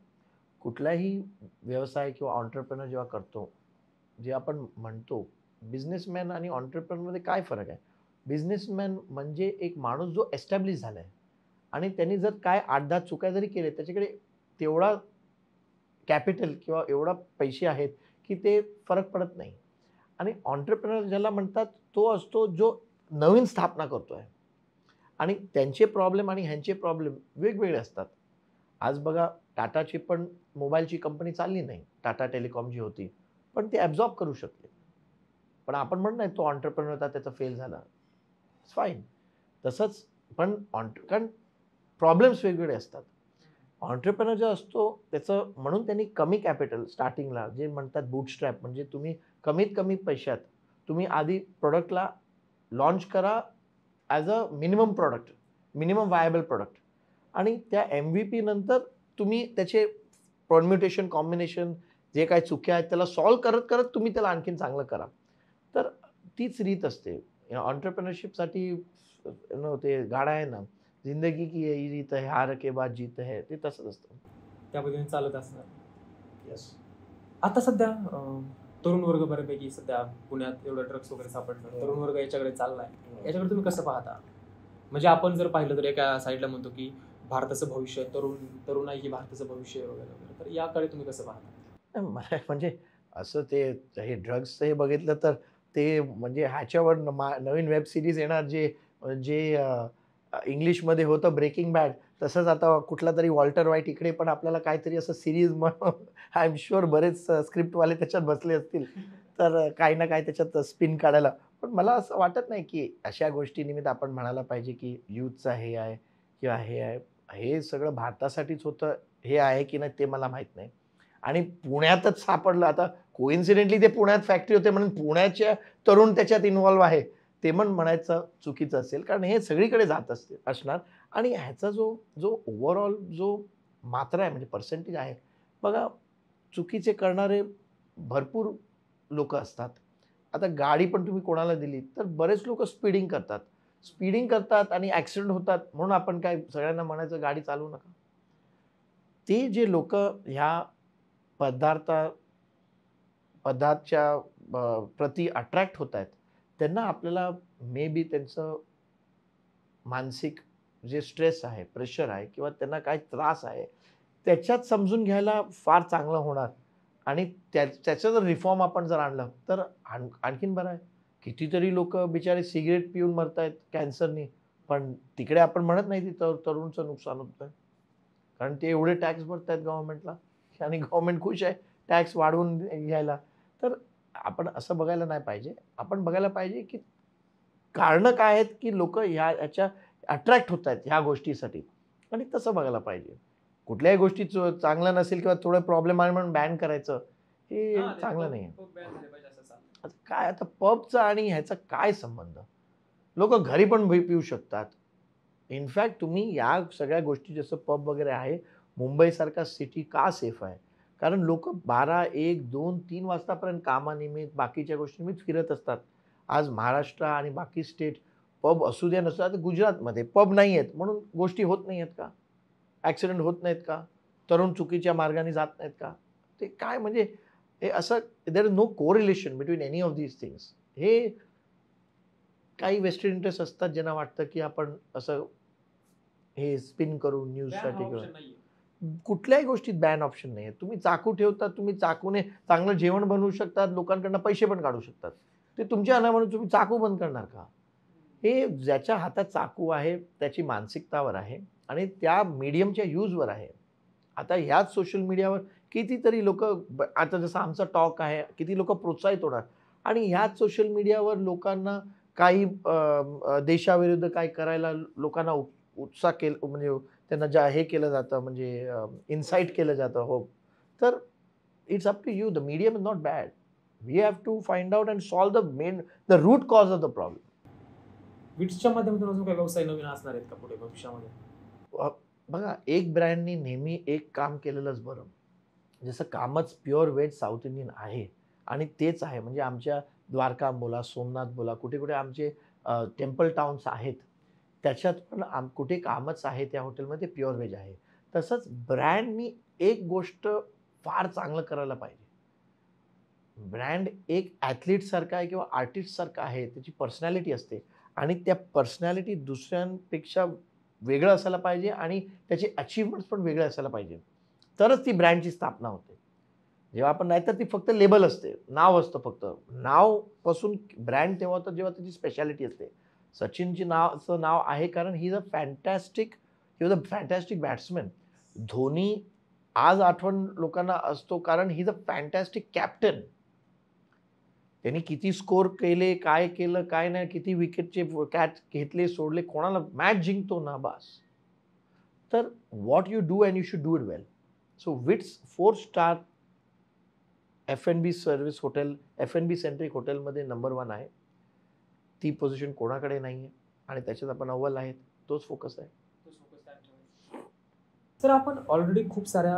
कुठलाही व्यवसाय किंवा ऑन्टरप्रेनर जेव्हा करतो, जे आपण म्हणतो बिझनेसमॅन आणि ऑन्टरप्रेनरमध्ये काय फरक आहे? बिझनेसमॅन म्हणजे एक माणूस जो एस्टॅब्लिश झाला आहे आणि त्यांनी जर काय 8-10 चुका जरी केल्या, त्याच्याकडे तेवढा कॅपिटल किंवा एवढा पैसे आहेत, की ते फरक पडत नाही. आणि एंटरप्रेन्योर ज्याला म्हणतात, तो असतो जो नवीन स्थापना करतोय आणि त्यांचे प्रॉब्लेम आणि ह्यांचे प्रॉब्लेम वेगवेगळे असतात. आज बघा टाटाची पण मोबाईलची कंपनी चालली नाही. टाटा टेलिकॉम जी होती. पण ते ॲब्झॉर्ब करू शकले. पण आपण म्हणत नाही तो एंटरप्रेन्योर होता त्याचा फेल झाला. It's fine. तसंच पण कारण प्रॉब्लेम्स वेगवेगळे असतात. एंटरप्रेन्योर जो असतो त्याचं म्हणून त्यांनी कमी कॅपिटल स्टार्टिंगला जे म्हणतात बूटस्ट्रॅप म्हणजे तुम्ही कमीत कमी पैशात तुम्ही आधी प्रॉडक्टला लॉन्च करा as a minimum product, minimum viable product आणि त्या MVP नंतर तुम्ही त्याचे परम्युटेशन, कॉम्बिनेशन जे काही चुक्या आहेत त्याला सॉल्व्ह करत तुम्ही त्याला आणखीन चांगलं करा. तर तीच रीत असते. एंटरप्रेन्योरशिपसाठी ते गाणं आहे ना, जिंदगी की यही रीत है, हार के बाद जीत है. ते तसंच असतं. त्या पद्धतीने चालत असणार. येस. आता सध्या तरुण वर्ग बऱ्यापैकी सध्या पुण्यात एवढं ड्रग्स वगैरे सापडतं. तरुण वर्ग याच्याकडे चाललाय. याच्याकडे तुम्ही कसं पाहता? म्हणजे आपण जर पाहिलं तर एका साईडला म्हणतो की भारताचं भविष्य, तरुणाई ही भारताचं भविष्य वगैरे वगैरे. तर याकडे तुम्ही कसं पाहता? मला म्हणजे असं ते हे ड्रग्सचं हे बघितलं तर ते म्हणजे ह्याच्यावर नवीन वेब सीरीज येणार जे जे इंग्लिशमध्ये होतं ब्रेकिंग बॅड तसंच आता कुठला तरी वॉल्टर व्हाईट इकडे पण आपल्याला काहीतरी असं सीरीज आय एम शुअर बरेच स्क्रिप्टवाले त्याच्यात बसले असतील. तर काही ना काही त्याच्यात स्पिन काढायला. पण मला असं वाटत नाही की अशा गोष्टीनिमित्त आपण म्हणायला पाहिजे की यूथचा हे आहे किंवा हे आहे. हे सगळं भारतासाठीच होतं हे आहे की नाही ते मला माहीत नाही. आणि पुण्यातच सापडलं. आता कोइन्सिडेंटली ते पुण्यात फॅक्टरी होते म्हणून पुण्याच्या तरुण त्याच्यात इन्व्हॉल्व आहे. ते पण म्हणायचं चुकीचं असेल. कारण हे सगळीकडे जात असणार आणि ह्याचा जो जो ओव्हरऑल जो मात्रा आहे म्हणजे पर्सेंटेज आहे. बघा चुकीचे करणारे भरपूर लोकं असतात. आता गाडी पण तुम्ही कोणाला दिली तर बरेच लोकं स्पीडिंग करतात. स्पीडिंग करतात आणि ॲक्सिडेंट होतात म्हणून आपण काय सगळ्यांना म्हणायचं गाडी चालवू नका. ते जे लोकं ह्या पदार्था पदार्थच्या प्रती अट्रॅक्ट होत आहेत, त्यांना आपल्याला मे बी त्यांचं मानसिक जे स्ट्रेस आहे, प्रेशर आहे किंवा त्यांना काही त्रास आहे, त्याच्यात समजून घ्यायला फार चांगलं होणार आणि त्याचं जर रिफॉर्म आपण जर आणलं, तर आणखीन बरं आहे. कितीतरी लोकं बिचारे सिगारेट पिऊन मरतायत कॅन्सरनी, पण तिकडे आपण म्हणत नाही, की तरुणचं नुकसान होतंय. कारण ते एवढे टॅक्स भरतायत गव्हर्नमेंटला आणि गव्हर्नमेंट खुश आहे टॅक्स वाढवून घ्यायला. तर आपण असं बघायला नाही पाहिजे. आपण बघायला पाहिजे, की कारणं काय आहेत, की लोकं ह्याच्या अट्रॅक्ट होत आहेत ह्या गोष्टीसाठी आणि तसं बघायला पाहिजे. कुठल्याही गोष्टी चांगलं नसेल किंवा थोडं प्रॉब्लेम आहे म्हणून बॅन करायचं, हे चांगलं नाही आहे. आता काय आता पबचा आणि ह्याचा काय संबंध? लोकं घरी पण पिऊ शकतात. इनफॅक्ट तुम्ही या सगळ्या गोष्टी जसं पब वगैरे आहे, मुंबईसारखा सिटी का सेफ आहे? कारण लोकं 12, 1, 2, 3 वाजतापर्यंत कामानिमित्त, बाकीच्या गोष्टींनिमित्त फिरत असतात. आज महाराष्ट्र आणि बाकी स्टेट पब असू द्या नसू द्या, आता गुजरातमध्ये पब नाही आहेत म्हणून गोष्टी होत नाही आहेत का? ॲक्सिडेंट होत नाहीत का? तरुण चुकीच्या मार्गाने जात नाहीत का? ते काय म्हणजे हे असं there is no correlation between any of these things. हे काही वेस्टेड इंटरेस्ट असतात ज्यांना वाटतं, की आपण असं हे स्पिन करून न्यूजसाठी किंवा कुठल्याही गोष्टीत बॅन ऑप्शन नाही आहे. तुम्ही चाकू ठेवता, तुम्ही चाकूने चांगलं जेवण बनवू शकतात, लोकांकडनं पैसे पण काढू शकतात. ते तुमच्या अनामधून तुम्ही चाकू बंद करणार का? हे ज्याच्या हातात चाकू आहे, त्याची मानसिकतावर आहे आणि त्या मीडियमच्या यूजवर आहे. आता ह्याच सोशल मीडियावर कितीतरी लोकं आता जसं आमचा टॉक आहे, किती लोकं प्रोत्साहित होणार आणि ह्याच सोशल मीडियावर लोकांना काही देशाविरुद्ध काही करायला लोकांना उत्साह म्हणजे त्यांना हे केलं जातं म्हणजे इन्साईट केलं जातं हो. तर it's up to you. The medium is not bad. We have to find out and solve the root cause of the problem. विट्सच्या माध्यमातून अजून काही व्यवसाय नवीन असणार आहेत का पुढे भविष्यामध्ये? बघा एक ब्रँडनी नेहमी एक काम केलेलंच बरं. जसं कामच प्युअर व्हेज साऊथ इंडियन आहे आणि तेच आहे म्हणजे आमच्या द्वारका बोला, सोमनाथ बोला, कुठे-कुठे आमचे टेम्पल टाउन्स आहेत. त्याच्यात पण कुठे कामच आहे त्या हॉटेलमध्ये प्युअर व्हेज आहे. तसंच ब्रँडनी एक गोष्ट फार चांगलं करायला पाहिजे. ब्रँड एक ॲथलीटसारखा आहे किंवा आर्टिस्टसारखा आहे, त्याची पर्सनॅलिटी असते आणि त्या पर्सनॅलिटी दुसऱ्यांपेक्षा वेगळं असायला पाहिजे आणि त्याचे अचीव्हमेंट्स पण वेगळे असायला पाहिजे. तरच ती ब्रँडची स्थापना होते. जेव्हा आपण नाहीतर ती फक्त लेबल असते, नाव असतं फक्त. नावपासून ब्रँड तेव्हा होतं जेव्हा त्याची स्पेशालिटी असते. सचिनची नावाचं नाव आहे कारण he he was a fantastic batsman. Dhoni आज आठवण लोकांना असतो कारण he is a fantastic captain. त्यांनी किती स्कोर केले, काय केलं, काय नाही, किती विकेटचे कॅच घेतले, सोडले, कोणाला मॅच जिंकतो ना बास. तर what you do and you should do it well. So Vits 4 star F&B service hotel, F&B centric हॉटेलमध्ये नंबर 1 आहे. ती पोझिशन कोणाकडे नाही आहे आणि त्याच्यात आपण अव्वल आहेत. तोच फोकस आहे. तर आपण ऑलरेडी खूप साऱ्या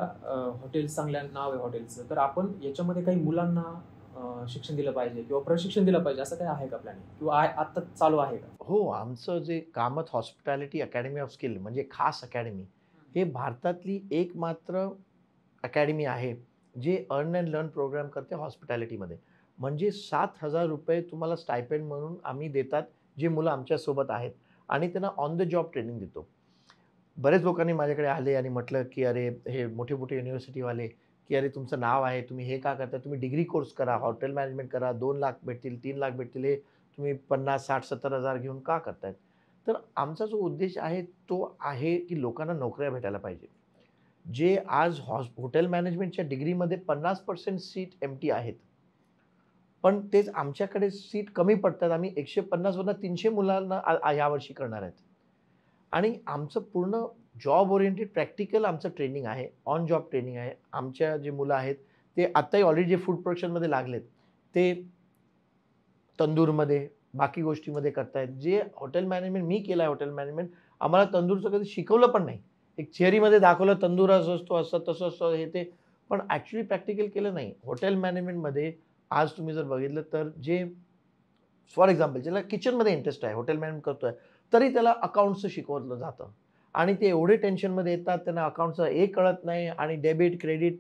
हॉटेल्स, चांगल्या नाव आहे हॉटेलचं, तर आपण याच्यामध्ये काही मुलांना शिक्षण दिलं पाहिजे किंवा प्रशिक्षण दिलं पाहिजे असं काही आहे का प्लॅनिंग किंवा आता चालू आहे का? हो, आमचं जे Kamat hospitality academy of skill म्हणजे खास अकॅडमी, हे भारतातली एकमात्र अकॅडमी आहे, जे अर्न अँड लर्न प्रोग्राम करते हॉस्पिटॅलिटीमध्ये. म्हणजे ₹7,000 तुम्हाला स्टायपेंड म्हणून आम्ही देतात, जे मुलं आमच्यासोबत आहेत आणि त्यांना ऑन द जॉब ट्रेनिंग देतो. बरेच लोकांनी माझ्याकडे आले आणि म्हटलं, की "अरे, हे मोठे-मोठे युनिव्हर्सिटीवाले, की अरे तुमचं नाव आहे, तुम्ही हे का करताय? तुम्ही डिग्री कोर्स करा, हॉटेल मॅनेजमेंट करा, 2,00,000 भेटतील, 3,00,000 भेटतील, हे तुम्ही 50, 60, 70,000 घेऊन का करतायत?" तर आमचा जो उद्देश आहे, तो आहे, की लोकांना नोकऱ्या भेटायला पाहिजे. जे आज हॉटेल मॅनेजमेंटच्या डिग्रीमध्ये 50% सीट एम्प्टी आहेत. पण तेच आमच्याकडे सीट कमी पडतात. आम्ही 150 वरनं 300 मुलांना यावर्षी करणार आहेत. आणि आमचं पूर्ण जॉब ओरिएंटेड प्रॅक्टिकल आमचं ट्रेनिंग आहे. ऑन जॉब ट्रेनिंग आहे. आमच्या जे मुलं आहेत, ते आत्ताही ऑलरेडी जे फूड प्रोडक्शनमध्ये लागलेत, ते तंदूरमध्ये, बाकी गोष्टीमध्ये करतायत. जे हॉटेल मॅनेजमेंट मी केलं आहे हॉटेल मॅनेजमेंट, आम्हाला तंदूरचं कधी शिकवलं पण नाही. एक थिअरीमध्ये दाखवलं तंदूर असं असतो, असं तसं असतं हे ते. पण ॲक्चुअली प्रॅक्टिकल केलं नाही. हॉटेल मॅनेजमेंटमध्ये आज तुम्ही जर बघितलं तर जे फॉर एक्झाम्पल ज्याला किचनमध्ये इंटरेस्ट आहे, हॉटेल मॅनेजमेंट करतोय, तरी त्याला अकाउंट्सचं शिकवलं जातं. आणि ते एवढे टेन्शनमध्ये येतात, त्यांना अकाउंटचं कळत नाही आणि डेबिट क्रेडिट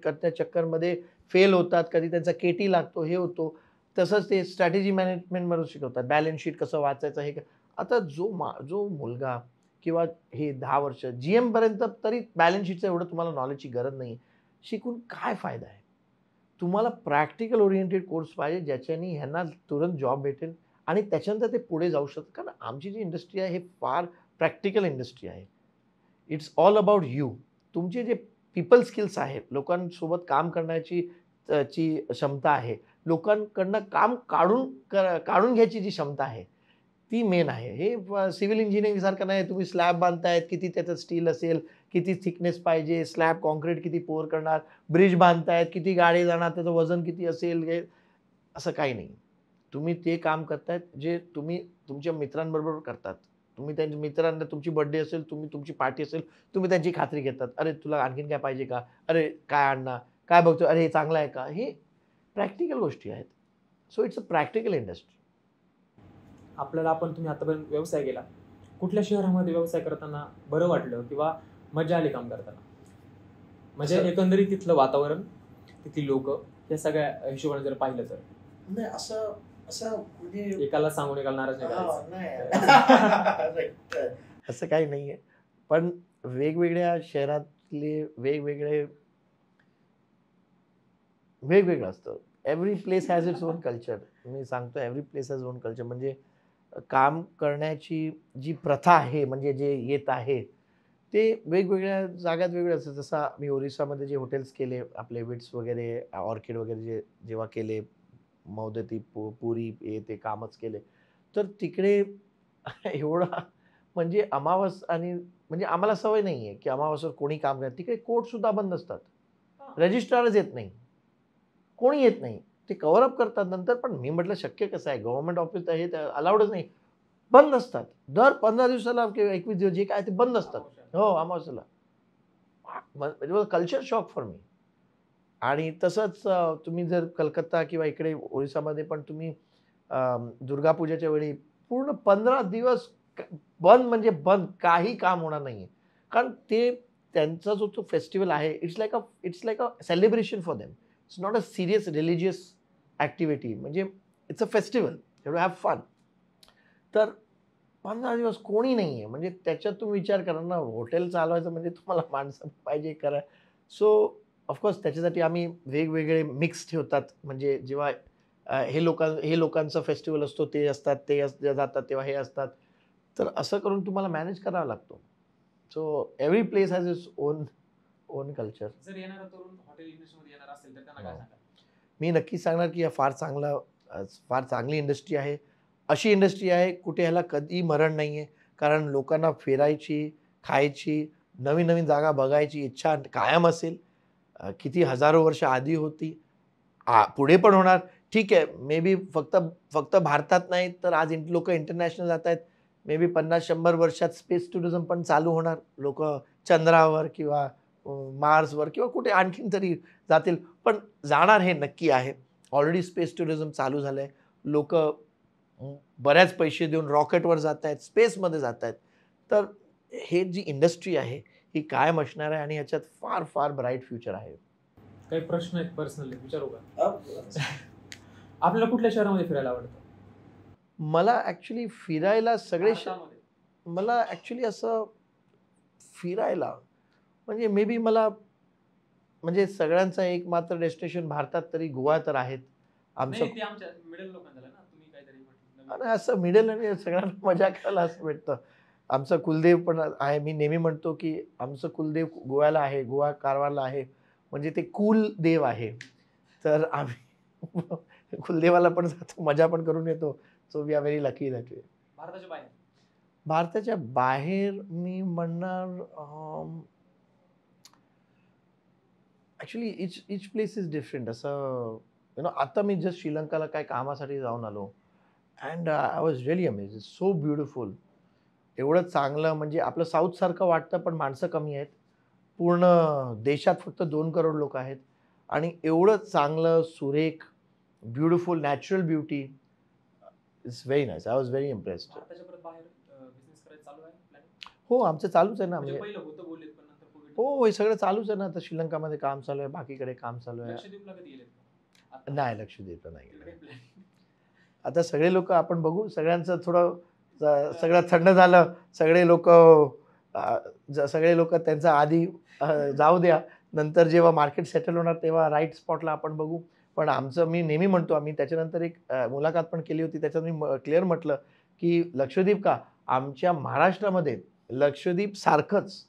करण्याच्या चक्करमध्ये फेल होतात. कधी त्यांचा केटी लागतो, हे होतो. तसंच ते स्ट्रॅटेजी मॅनेजमेंटमध्ये शिकवतात. बॅलन्स शीट कसं वाचायचं हे आता जो मुलगा किंवा हे 10 वर्ष पर्यंत तरी बॅलन्स शीटचं एवढं तुम्हाला नॉलेजची गरज नाही. शिकून काय फायदा आहे? तुम्हाला प्रॅक्टिकल ओरिएंटेड कोर्स पाहिजे, ज्याच्याने ह्यांना तुरंत जॉब भेटेल आणि त्याच्यानंतर ते पुढे जाऊ शकतात. कारण आमची जी इंडस्ट्री आहे, हे फार प्रॅक्टिकल इंडस्ट्री आहे. It's all about you. तुमचे जे पीपल स्किल्स आहेत, लोकांसोबत काम करण्याची ची क्षमता आहे, लोकांकडनं काम काढून घ्यायची जी क्षमता आहे, ती मेन आहे. हे सिव्हिल इंजिनिअरिंगसारखं नाही, तुम्ही स्लॅब बांधतायत, किती त्याच्यात स्टील असेल, किती थिकनेस पाहिजे, स्लॅब काँक्रीट किती पोअर करणार, ब्रिज बांधतायत, किती गाडी जाणार, त्याचं वजन किती असेल, हे असं काही नाही. तुम्ही ते काम करतायत, जे तुम्ही तुमच्या मित्रांबरोबर करतात. तुम्ही त्यांच्या मित्रांना तुमची बर्थडे असेल, तुमची पार्टी असेल, तुम्ही त्यांची खात्री घेतात. "अरे, तुला आणखीन काय पाहिजे का? अरे, काय आणणार? काय बघतोय? अरे, हे चांगलं आहे का?" हे प्रॅक्टिकल गोष्टी आहेत. So it's a practical industry. तुम्ही आतापर्यंत व्यवसाय केला, कुठल्या शहरामध्ये व्यवसाय करताना बरं वाटलं किंवा मजा आली काम करताना? म्हणजे एकंदरीत तिथलं वातावरण, तिथली लोक, या सगळ्या हिशोबाने जर पाहिलं तर नाही असं असं म्हणजे एकाला सांगून एकाला नाराज नाही करायचं. नाही. असं काही नाहीये. पण वेगवेगळ्या शहरातले वेगवेगळं असतं. Every place has its own culture. मी सांगतो every place has own culture. म्हणजे काम करण्याची जी प्रथा आहे, म्हणजे जे येत आहे, ते वेगवेगळ्या जागात वेगळं असतं. जसं मी ओरिसामध्ये जे हॉटेल्स केले, आपले विट्स वगैरे, ऑर्किड वगैरे जेव्हा केले, मौदती, पुरी हे ते कामच केले. तर तिकडे एवढा म्हणजे अमावास आणि म्हणजे आम्हाला सवय नाहीये, की अमावास्येवर कोणी काम करत. तिकडे कोर्टसुद्धा बंद असतात. रजिस्ट्रारच येत नाही. कोणी येत नाही. ते कव्हर अप करतात नंतर. पण मी म्हटलं शक्य कसं आहे? गव्हर्नमेंट ऑफिस हे अलाउडच नाही. बंद असतात. दर 15 दिवसाला किंवा 21 दिवस जे काय ते बंद असतात. हो, अमावास्येला. It was culture shock for me. आणि तसंच तुम्ही जर कलकत्ता किंवा इकडे ओरिसामध्ये पण तुम्ही दुर्गापूजेच्या वेळी पूर्ण 15 दिवस बंद म्हणजे बंद. काही काम होणार नाहीये. कारण त्यांचा जो तो फेस्टिवल आहे it's like a celebration for them. It's not a serious religious activity. म्हणजे it's a festival, you have fun. तर 15 दिवस कोणी नाही आहे. म्हणजे त्याच्यात तुम्ही विचार करा ना, हॉटेल चालवायचं म्हणजे तुम्हाला माणसं पाहिजे करा. सो ऑफकोर्स त्याच्यासाठी आम्ही वेगवेगळे मिक्स ठेवतात. म्हणजे जेव्हा हे लोकांचा फेस्टिवल असतो ते असतात, जातात तेव्हा हे असतात. तर असं करून तुम्हाला मॅनेज करावा लागतो. So every place has its own culture. जर येणारा तरुण हॉटेल इंडस्ट्रीमध्ये येणार असेल तर त्यांना काय हो. सांगाल? मी नक्कीच सांगणार की हा फार चांगली इंडस्ट्री आहे. अशी इंडस्ट्री आहे कुठे ह्याला कधी मरण नाही आहे. कारण लोकांना फिरायची, खायची, नवीन-नवीन जागा बघायची इच्छा कायम असेल. किती हजारो वर्ष आधी होती. पुढे पण होणार. ठीक आहे, मे बी फक्त फक्त भारतात नाही तर आज लोकं इंटरनॅशनल जात आहेत. मे बी 50-100 वर्षात स्पेस टुरिझम पण चालू होणार. लोकं चंद्रावर किंवा मार्सवर किंवा कुठे आणखीन तरी जातील. पण जाणार हे नक्की आहे. ऑलरेडी स्पेस टुरिझम चालू झालंय. लोकं बऱ्याच पैसे देऊन रॉकेटवर जातायत, स्पेसमध्ये जातायत. तर हे जी इंडस्ट्री आहे, ही कायम असणार आहे आणि ह्याच्यात फार, फार ब्राईट फ्युचर आहे. काही प्रश्न आहेत पर्सनली विचारू का? आपल्याला कुठल्या शहरामध्ये फिरायला आवडतं? मला ॲक्चुअली फिरायला भारतामध्ये. मला ॲक्चुअली असं फिरायला म्हणजे मे बी मला म्हणजे सगळ्यांचा एक मात्र डेस्टिनेशन भारतात तरी गोवा तर आहेत. आमचं नाही, ते आमच्या मिडल लोकांना झालं ना. तुम्ही काहीतरी म्हटलं आणि नवीन. असं मिडल आणि सगळ्यांना मजा करायला असं भेटतं. आमचं कुलदेव पण आहे. मी नेहमी म्हणतो, की आमचं कुलदेव गोव्याला आहे, गोवा कारवारला आहे. म्हणजे ते कुलदेव आहे. तर आम्ही कुलदेवाला पण जातो, मजा पण करून येतो. So we are very lucky that way. भारताच्या बाहेर. भारताच्या बाहेर मी म्हणणार actually each place is different. असं आता मी जस्ट श्रीलंकाला काही कामासाठी जाऊन आलो. And I was really amazed. It's so beautiful. एवढं चांगलं म्हणजे आपलं साऊथसारखं वाटतं पण माणसं कमी आहेत. पूर्ण देशात फक्त 2 करोड लोकं आहेत आणि एवढं चांगलं, सुरेख, beautiful natural beauty. It's very nice. I was very impressed. भारताच्या परत बाहेर बिझनेस करायचं चालू आहे प्लॅनिंग? हो, आमचं चालूच आहे ना. म्हणजे म्हणजे पहिलं होतं बोललेत पण नंतर कोविड. हो, हे सगळं चालूच आहे ना. आता श्रीलंकामध्ये काम चालू आहे, बाकीकडे काम चालू आहे. लक्षद्वीपला कधी गेलेत का? आता नाही, लक्षद्वीपला नाही तिकडे गेलो. plan. आता सगळे लोकं आपण बघू सगळ्यांचं थोडं सगळं थंड झालं. सगळे लोकं त्यांचा आधी जाऊ द्या. नंतर जेव्हा मार्केट सेटल होणार तेव्हा राईट स्पॉटला आपण बघू. पण मी नेहमी म्हणतो आम्ही त्याच्यानंतर एक मुलाखत पण केली होती. त्याच्यात मी क्लिअर म्हटलं, की लक्षद्वीप का? आमच्या महाराष्ट्रामध्ये लक्षद्वीप सारखंच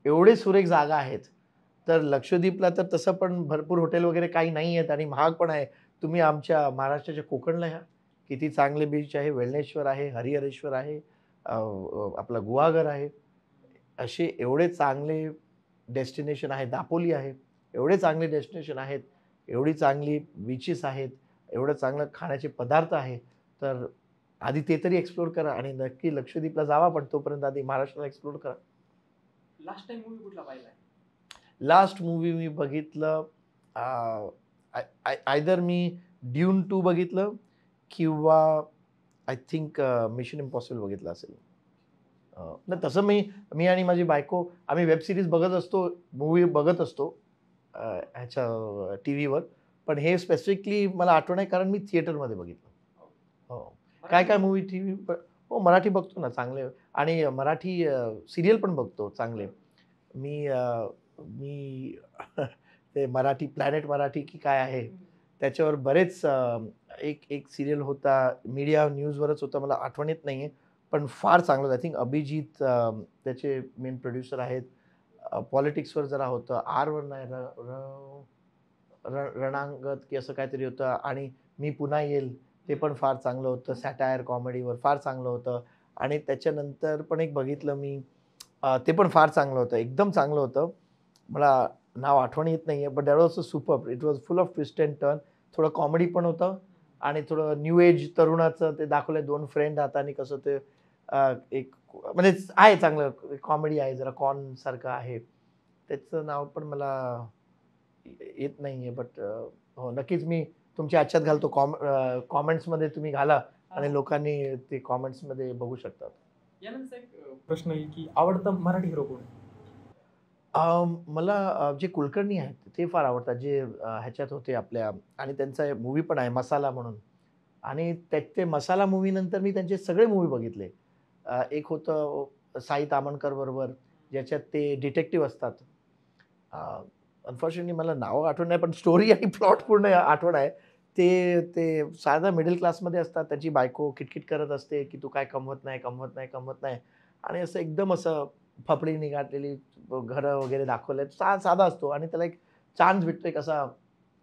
एवढे सुरेख जागा आहेत. तर लक्षद्वीपला तर तसं पण भरपूर हॉटेल वगैरे काही नाही आहेत आणि महाग पण आहे. तुम्ही आमच्या महाराष्ट्राच्या कोकणला या. किती चांगले बीच आहे. वेळणेश्वर आहे, हरिहरेश्वर आहे, आपलं गुहागर आहे. असे एवढे चांगले डेस्टिनेशन आहेत. दापोली आहे. एवढे चांगले डेस्टिनेशन आहेत. एवढी चांगली बीचेस आहेत. एवढं चांगलं खाण्याचे पदार्थ आहेत. तर आधी ते तरी एक्सप्लोर करा आणि नक्की लक्षद्वीपला जावा. पण तोपर्यंत आधी महाराष्ट्राला एक्सप्लोर करा. लास्ट टाइम मूवी कुठला पाहिलाय? लास्ट मूव्ही मी बघितलं आयदर मी ड्यून 2 बघितलं किंवा आय थिंक मिशन इम्पॉसिबल बघितलं असेल. नाही तसं मी आणि माझी बायको आम्ही वेब सीरीज बघत असतो, मूव्ही बघत असतो ह्याच्या टीव्हीवर. पण हे स्पेसिफिकली मला आठवण आहे कारण मी थिएटरमध्ये बघितलं. हो. काय मूव्ही टीव्ही हो, मराठी बघतो ना चांगले आणि मराठी सीरियल पण बघतो चांगले. मी मी ते मराठी प्लॅनेट मराठी की काय आहे त्याच्यावर बरेच एक सीरियल होता मीडिया न्यूजवरच होता मला आठवण येत नाही आहे पण फार चांगलं होतं. आय थिंक अभिजित त्याचे मेन प्रोड्युसर आहेत. पॉलिटिक्सवर जरा होतं आरवर नाही रणांगत की असं काहीतरी होतं आणि मी पुन्हा येईल ते पण फार चांगलं होतं. सॅटायर कॉमेडीवर फार चांगलं होतं आणि त्याच्यानंतर पण एक बघितलं मी ते पण फार चांगलं होतं. एकदम चांगलं होतं. मला नाव आठवण येत नाही आहे but that was a superb. It was full of twist and turn. थोडं कॉमेडी पण होतं आणि थोडं न्यू एज तरुणाचं ते दाखवलं. 2 फ्रेंड राहतात आणि कसं ते एक म्हणजे आहे चांगलं कॉमेडी आहे जरा कॉनसारखं आहे. त्याचं नाव पण मला येत नाही आहे बट हो नक्कीच मी तुमच्या ह्याच्यात घालतो कॉमेंट्समध्ये तुम्ही घाला आणि लोकांनी ते कॉमेंट्समध्ये बघू शकतात. यानंतर एक प्रश्न येईल की आवडता मराठी हिरो कोण? मला जे कुलकर्णी आहेत ते फार आवडतात, जे ह्याच्यात होते आपल्या, आणि त्यांचा मूव्ही पण आहे मसाला म्हणून. आणि ते मसाला मूव्ही नंतर मी त्यांचे सगळे मूव्ही बघितले. एक होतं साई तामणकर बरोबर, ज्याच्यात ते डिटेक्टिव्ह असतात. अनफॉर्च्युनेटली मला नावं आठवत नाही, पण स्टोरी आणि प्लॉट पूर्ण आठवण आहे. ते ते साधा मिडल क्लासमध्ये असतात. त्याची बायको किटकिट करत असते, की "तू काय कमवत नाही, कमवत नाही, कमवत नाही." आणि असं एकदम असं फफडी निघालेली घरं वगैरे दाखवले. साधा असतो आणि त्याला एक चान्स भेटतो एक असा.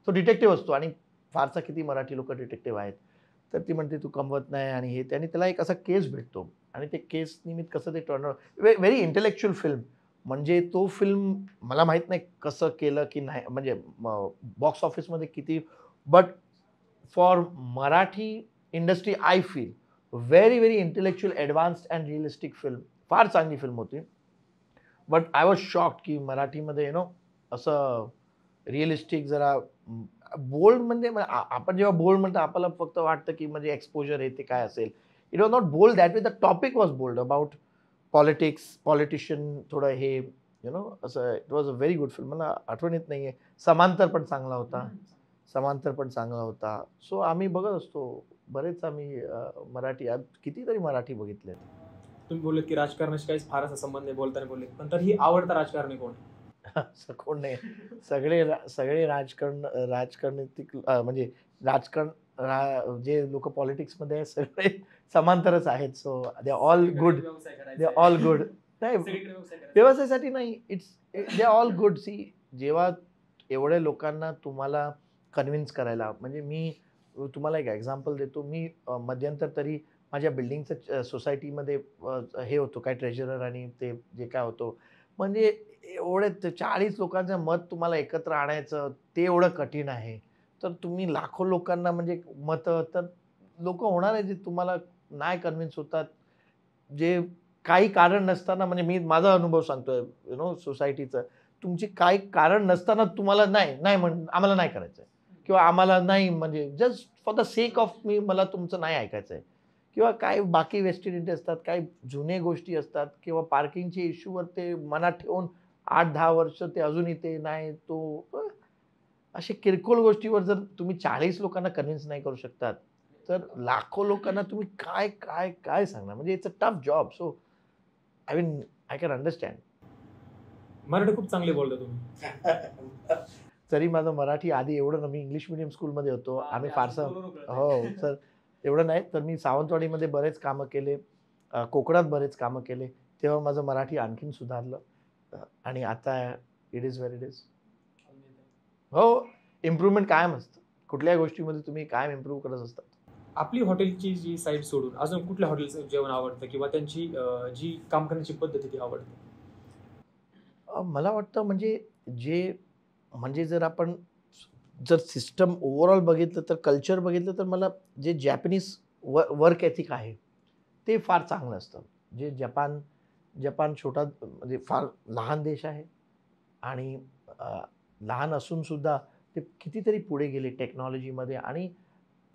तो डिटेक्टिव्ह असतो आणि फारसा किती मराठी लोकं डिटेक्टिव्ह आहेत. तर ती म्हणते, "तू कमवत नाही" आणि हे ते, आणि त्याला एक असा केस भेटतो आणि ते केस निमित्त कसं ते टर्न व्हेरी इंटेलेक्चुअल फिल्म. म्हणजे तो फिल्म मला माहीत नाही कसं केलं की नाही, म्हणजे बॉक्स ऑफिसमध्ये किती, but for Marathi industry I feel very, very intellectual, advanced and realistic film. फार चांगली फिल्म होती. बट आय वॉज शॉक्ड की मराठीमध्ये असं रिअलिस्टिक जरा बोल्ड, म्हणजे आपण जेव्हा बोल्ड म्हणतो आपल्याला फक्त वाटतं की म्हणजे एक्सपोजर आहे ते काय असेल. It was not bold that way. The topic was bold about politics, politician, थोडं हे असं. It was a very good film. मला आठवण येत नाहीये. समांतर पण चांगला होता. समांतर पण चांगला होता. सो आम्ही बघत असतो. बरेच आम्ही मराठी कितीतरी मराठी बघितलेत. तुम्ही बोललेत की राजकारणाशी काहीच फार असा संबंध नाही बोलताना बोलले, पण तरीही आवडता राजकारणी कोण? असं कोण नाही. सगळे राजकारणातील म्हणजे राजकारण जे लोक पॉलिटिक्समध्ये आहेत सगळे समांतरच आहेत. So they are all good. व्यवसाय दे करायचा आर ऑल गुड. नाही, सगळीकडे व्यवसाय करायचा. व्यवसायासाठी नाही. They are all good. See, जेव्हा एवढ्या लोकांना तुम्हाला कन्व्हिन्स करायला, म्हणजे मी तुम्हाला एक एक्झाम्पल देतो. मी मध्यंतर तरी माझ्या बिल्डिंगचं सोसायटीमध्ये हे होतो काय ट्रेझरर, आणि ते जे काय होतो, म्हणजे एवढे 40 लोकांचं मत तुम्हाला एकत्र आणायचं, ते एवढं कठीण आहे. तर तुम्ही लाखो लोकांना म्हणजे मतं, तर लोकं होणार आहे जे तुम्हाला नाही कन्व्हिन्स होतात. जे काही कारण नसताना, म्हणजे मी माझा अनुभव सांगतोय सोसायटीचा. तुमची काही कारण नसताना तुम्हाला नाही आम्हाला नाही करायचंय, किंवा आम्हाला नाही, म्हणजे just for the sake of मला तुमचं नाही ऐकायचंय. किंवा काही बाकी वेस्टेड इंटरेस्ट असतात, काही जुने गोष्टी असतात, किंवा पार्किंगच्या इश्यूवर ते मनात ठेवून 8-10 वर्ष ते अजूनही ते नाही तो अशा किरकोळ गोष्टीवर जर तुम्ही 40 लोकांना कन्व्हिन्स नाही करू शकतात, तर लाखो लोकांना तुम्ही काय सांगणार? म्हणजे it's a tough job. So I mean I can understand. Marathi खूप चांगले बोलता तुम्ही. तरी माझं मराठी आधी एवढं ना, मी इंग्लिश मीडियम स्कूलमध्ये होतो. आम्ही ते फारसं अजून बोलून कळतंय. हो, तर एवढं नाही. तर मी सावंतवाडीमध्ये बरेच कामं केले. कोकणात बरेच कामं केले. तेव्हा माझं मराठी आणखीन सुधारलं. आणि आता it is where it is. हो, इम्प्रूव्हमेंट कायम असतं. कुठल्याही गोष्टीमध्ये तुम्ही कायम इम्प्रूव्ह करत असतात. आपली हॉटेलची जी साईड सोडून अजून कुठल्या हॉटेलचं जेवण आवडतं किंवा त्यांची जी काम करण्याची पद्धत आहे ती आवडते? मला वाटतं म्हणजे जे म्हणजे जर सिस्टम ओव्हरऑल बघितलं, तर कल्चर बघितलं, तर मला जे जॅपनीज वर्क एथिक आहे, ते फार चांगलं असतं. जे जपान छोटा म्हणजे फार लहान देश आहे, आणि अ, लहान असून सुद्धा ते कितीतरी पुढे गेले टेक्नॉलॉजीमध्ये, आणि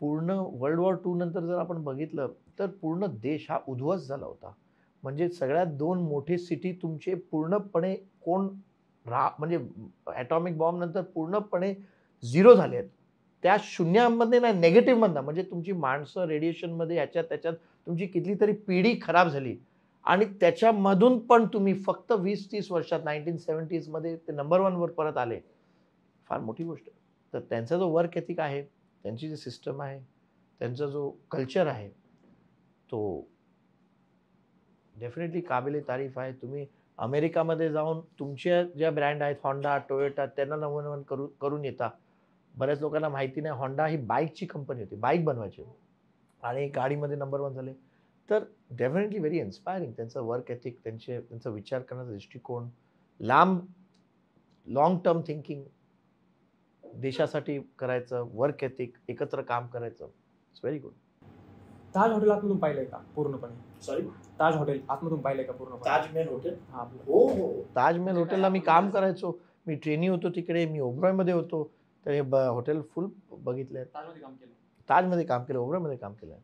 पूर्ण वर्ल्ड वॉर II नंतर जर आपण बघितलं, तर पूर्ण देश हा उद्ध्वस्त झाला होता. म्हणजे सगळ्यात 2 मोठे सिटी तुमचे पूर्णपणे कोण म्हणजे ॲटॉमिक बॉम्ब नंतर पूर्णपणे झिरो झाले आहेत. त्या शून्यामध्ये नाही, निगेटिव्हमधनं, म्हणजे तुमची माणसं रेडिएशनमध्ये ह्याच्यात त्याच्यात तुमची कितीतरी पिढी खराब झाली, आणि त्याच्यामधून पण तुम्ही फक्त 20-30 वर्षात 1970s मध्ये ते नंबर 1 वर परत आले. फार मोठी गोष्ट आहे. तर त्यांचा जो वर्क एथिक आहे, त्यांची जी सिस्टम आहे, त्यांचा जो कल्चर आहे, तो डेफिनेटली काबिले तारीफ आहे. तुम्ही अमेरिकामध्ये जाऊन तुमच्या ज्या ब्रँड आहेत Honda, Toyota, त्यांना नवनवन करून येता. बऱ्याच लोकांना माहिती नाही, Honda ही बाईकची कंपनी होती. बाईक बनवायची आणि गाडीमध्ये नंबर 1 झाले. तर डेफिनेटली व्हेरी इन्स्पायरिंग त्यांचं वर्क एथिक, त्यांचा विचार करण्याचा दृष्टिकोन, लांब लाँग टर्म थिंकिंग, देशासाठी करायचं, वर्क एथिक, एकत्र काम करायचं. It's very good. Taj hotel आतमधून पाहिलंय का पूर्णपणे? सॉरी? ताज हॉटेल आतमधून पाहिलंय का पूर्णपणे? ताजमहल हॉटेल? हा, आपलं. हो. ताजमहल हॉटेलला मी काम करायचो. मी ट्रेनी होतो तिकडे. मी ओबरॉयमध्ये होतो. तर हे हॉटेल फुल बघितले. ताजमध्ये काम केलं. ताजमध्ये काम केलं, ओबरॉयमध्ये काम केलं.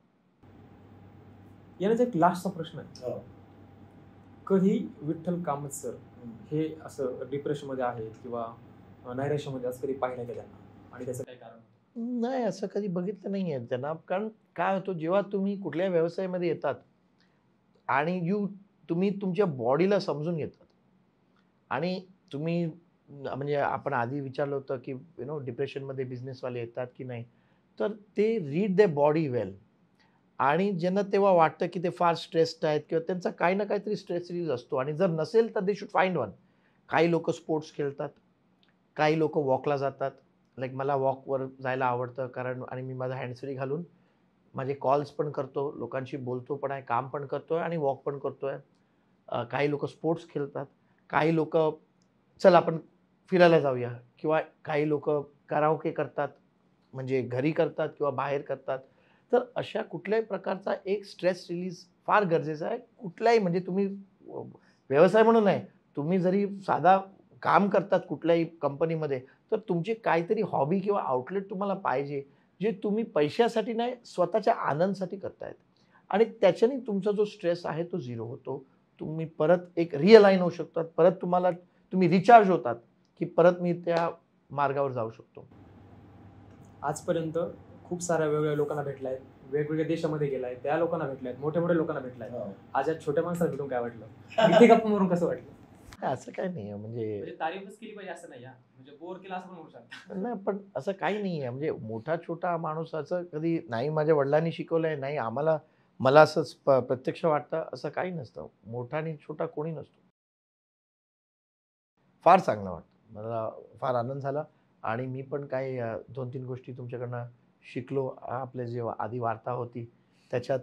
यानंतर एक लास्टचा प्रश्न आहे. कधी विठ्ठल कामत सर हे असं डिप्रेशनमध्ये आहेत किंवा नैराश्यामध्ये असं कधी पाहिलं का त्यांना, आणि त्याचं काय कारण? नाही, असं कधी बघितलं नाही आहे त्यांना. कारण काय होतं, जेव्हा तुम्ही कुठल्या व्यवसायामध्ये येतात आणि तुम्ही तुमच्या बॉडीला समजून घेतात आणि तुम्ही म्हणजे आपण आधी विचारलं होतं, की डिप्रेशनमध्ये बिझनेसवाले येतात की नाही. तर ते रीड द बॉडी वेल आणि ज्यांना तेव्हा वाटतं, की ते फार स्ट्रेस्ड आहेत किंवा त्यांचा काही ना काहीतरी स्ट्रेस रिलीज असतो आणि जर नसेल तर दे शुड फाइंड वन. काही लोकं स्पोर्ट्स खेळतात, काही लोकं वॉकला जातात. लाइक मला वॉकवर जायला आवडतं कारण आणि मी माझा हँड्स फ्री घालून माझे कॉल्स पण करतो, लोकांशी बोलतो पण आहे, काम पण करतोय आणि वॉक पण करतोय. काही लोकं स्पोर्ट्स खेळतात, काही लोकं चल आपण फिरायला जाऊया किंवा काही लोकं कराओके करतात, म्हणजे घरी करतात किंवा बाहेर करतात. तर अशा कुठल्याही प्रकारचा एक स्ट्रेस रिलीज फार गरजेचा आहे. कुठलाही म्हणजे तुम्ही अ, व्यवसाय म्हणून नाही, तुम्ही जरी साधा काम करतात कुठल्याही कंपनीमध्ये, तर तुमची काहीतरी हॉबी किंवा आउटलेट तुम्हाला पाहिजे, जे तुम्ही पैशासाठी नाही, स्वतःच्या आनंदासाठी करतायत आणि त्याच्याने तुमचा जो स्ट्रेस आहे तो झिरो होतो. तुम्ही परत एक रिअलाइन होऊ शकतात. परत तुम्ही रिचार्ज होतात, की परत मी त्या मार्गावर जाऊ शकतो. आजपर्यंत खूप साऱ्या वेगवेगळ्या लोकांना भेटलाय, वेगवेगळ्या देशामध्ये गेलाय, त्या लोकांना भेटलाय, मोठ्या मोठ्या लोकांना भेटलाय. आज या छोट्या माणसाला भेटून काय वाटलं? इथे गप्पा मारून कसं वाटलं? असं काही नाही आहे म्हणजे म्हणजे तारीफच केली पाहिजे असं नाही, म्हणजे बोर केला असं पण होऊ शकतं. नाही, पण असं काही नाही आहे. म्हणजे मोठा-छोटा माणूस असं कधी नाही माझ्या वडिलांनी शिकवलंय, नाही मला असंच प्रत्यक्ष वाटतं, असं काही नसतं. मोठा आणि छोटा कोणी नसतो. फार चांगलं वाटतं. मला फार आनंद झाला आणि मी पण काही 2-3 गोष्टी तुमच्याकडनं शिकलो. आपले जे आधी वार्ता होती त्याच्यात.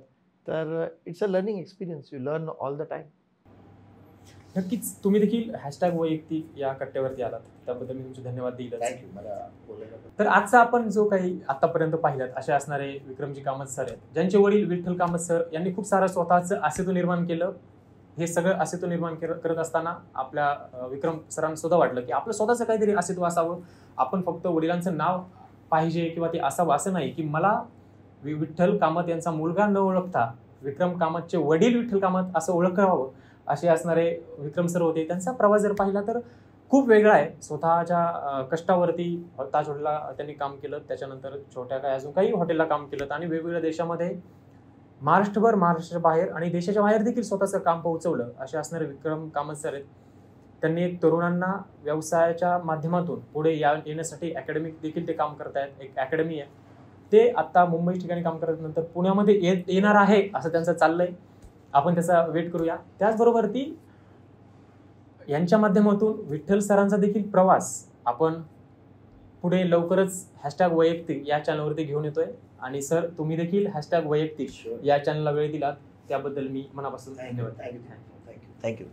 तर it's a learning experience. You learn all the time. नक्कीच तुम्ही देखील हॅशटॅग वैयक्तिक या कट्ट्यावरती आलात, त्याबद्दल मी तुमचे धन्यवाद देईलच. थँक्यू मला बोलायला. तर आजचा आपण जो काही आतापर्यंत पाहिलात, असे असणारे विक्रमजी कामत सर आहेत, ज्यांचे वडील विठ्ठल कामत सर यांनी खूप सारं स्वतःचं अस्तित्व निर्माण केलं. हे सगळं अस्तित्व निर्माण करत असताना आपल्या विक्रम सरांना सुद्धा वाटलं की आपलं स्वतःचं काहीतरी अस्तित्व असावं. आपण फक्त वडिलांचं नाव पाहिजे किंवा ते असावं असं नाही, की मला विठ्ठल कामत यांचा मुलगा न ओळखता विक्रम कामतचे वडील विठ्ठल कामत असं ओळखावं, असे असणारे विक्रम सर होते. त्यांचा प्रवास जर पाहिला तर खूप वेगळा आहे. स्वतःच्या कष्टावरती ताज हॉटेलला त्यांनी काम केलं, त्याच्यानंतर छोट्या काही अजून काही हॉटेलला काम केलं आणि वेगवेगळ्या देशामध्ये महाराष्ट्रभर, महाराष्ट्राबाहेर आणि देशाच्या बाहेर देखील स्वतःचं काम पोहोचवलं, असे असणारे विक्रम कामत सर आहेत. त्यांनी एक तरुणांना व्यवसायाच्या माध्यमातून पुढे येण्यासाठी अकॅडमिक देखील ते काम करत आहेत. एक अकॅडमी आहे, ते आता मुंबई ठिकाणी काम करत नंतर पुण्यामध्ये येणार आहे असं त्यांचं चाललंय. आपण त्याचा वेट करूया. त्याचबरोबर ती यांच्या माध्यमातून विठ्ठल सरांचा देखील प्रवास आपण पुढे लवकरच हॅशटॅग वैयक्तिक या चॅनलवरती घेऊन येतोय. आणि सर, तुम्ही देखील हॅशटॅग वैयक्तिक या चॅनलला वेळ दिलात, त्याबद्दल मी मनापासून धन्यवाद. थँक्यू.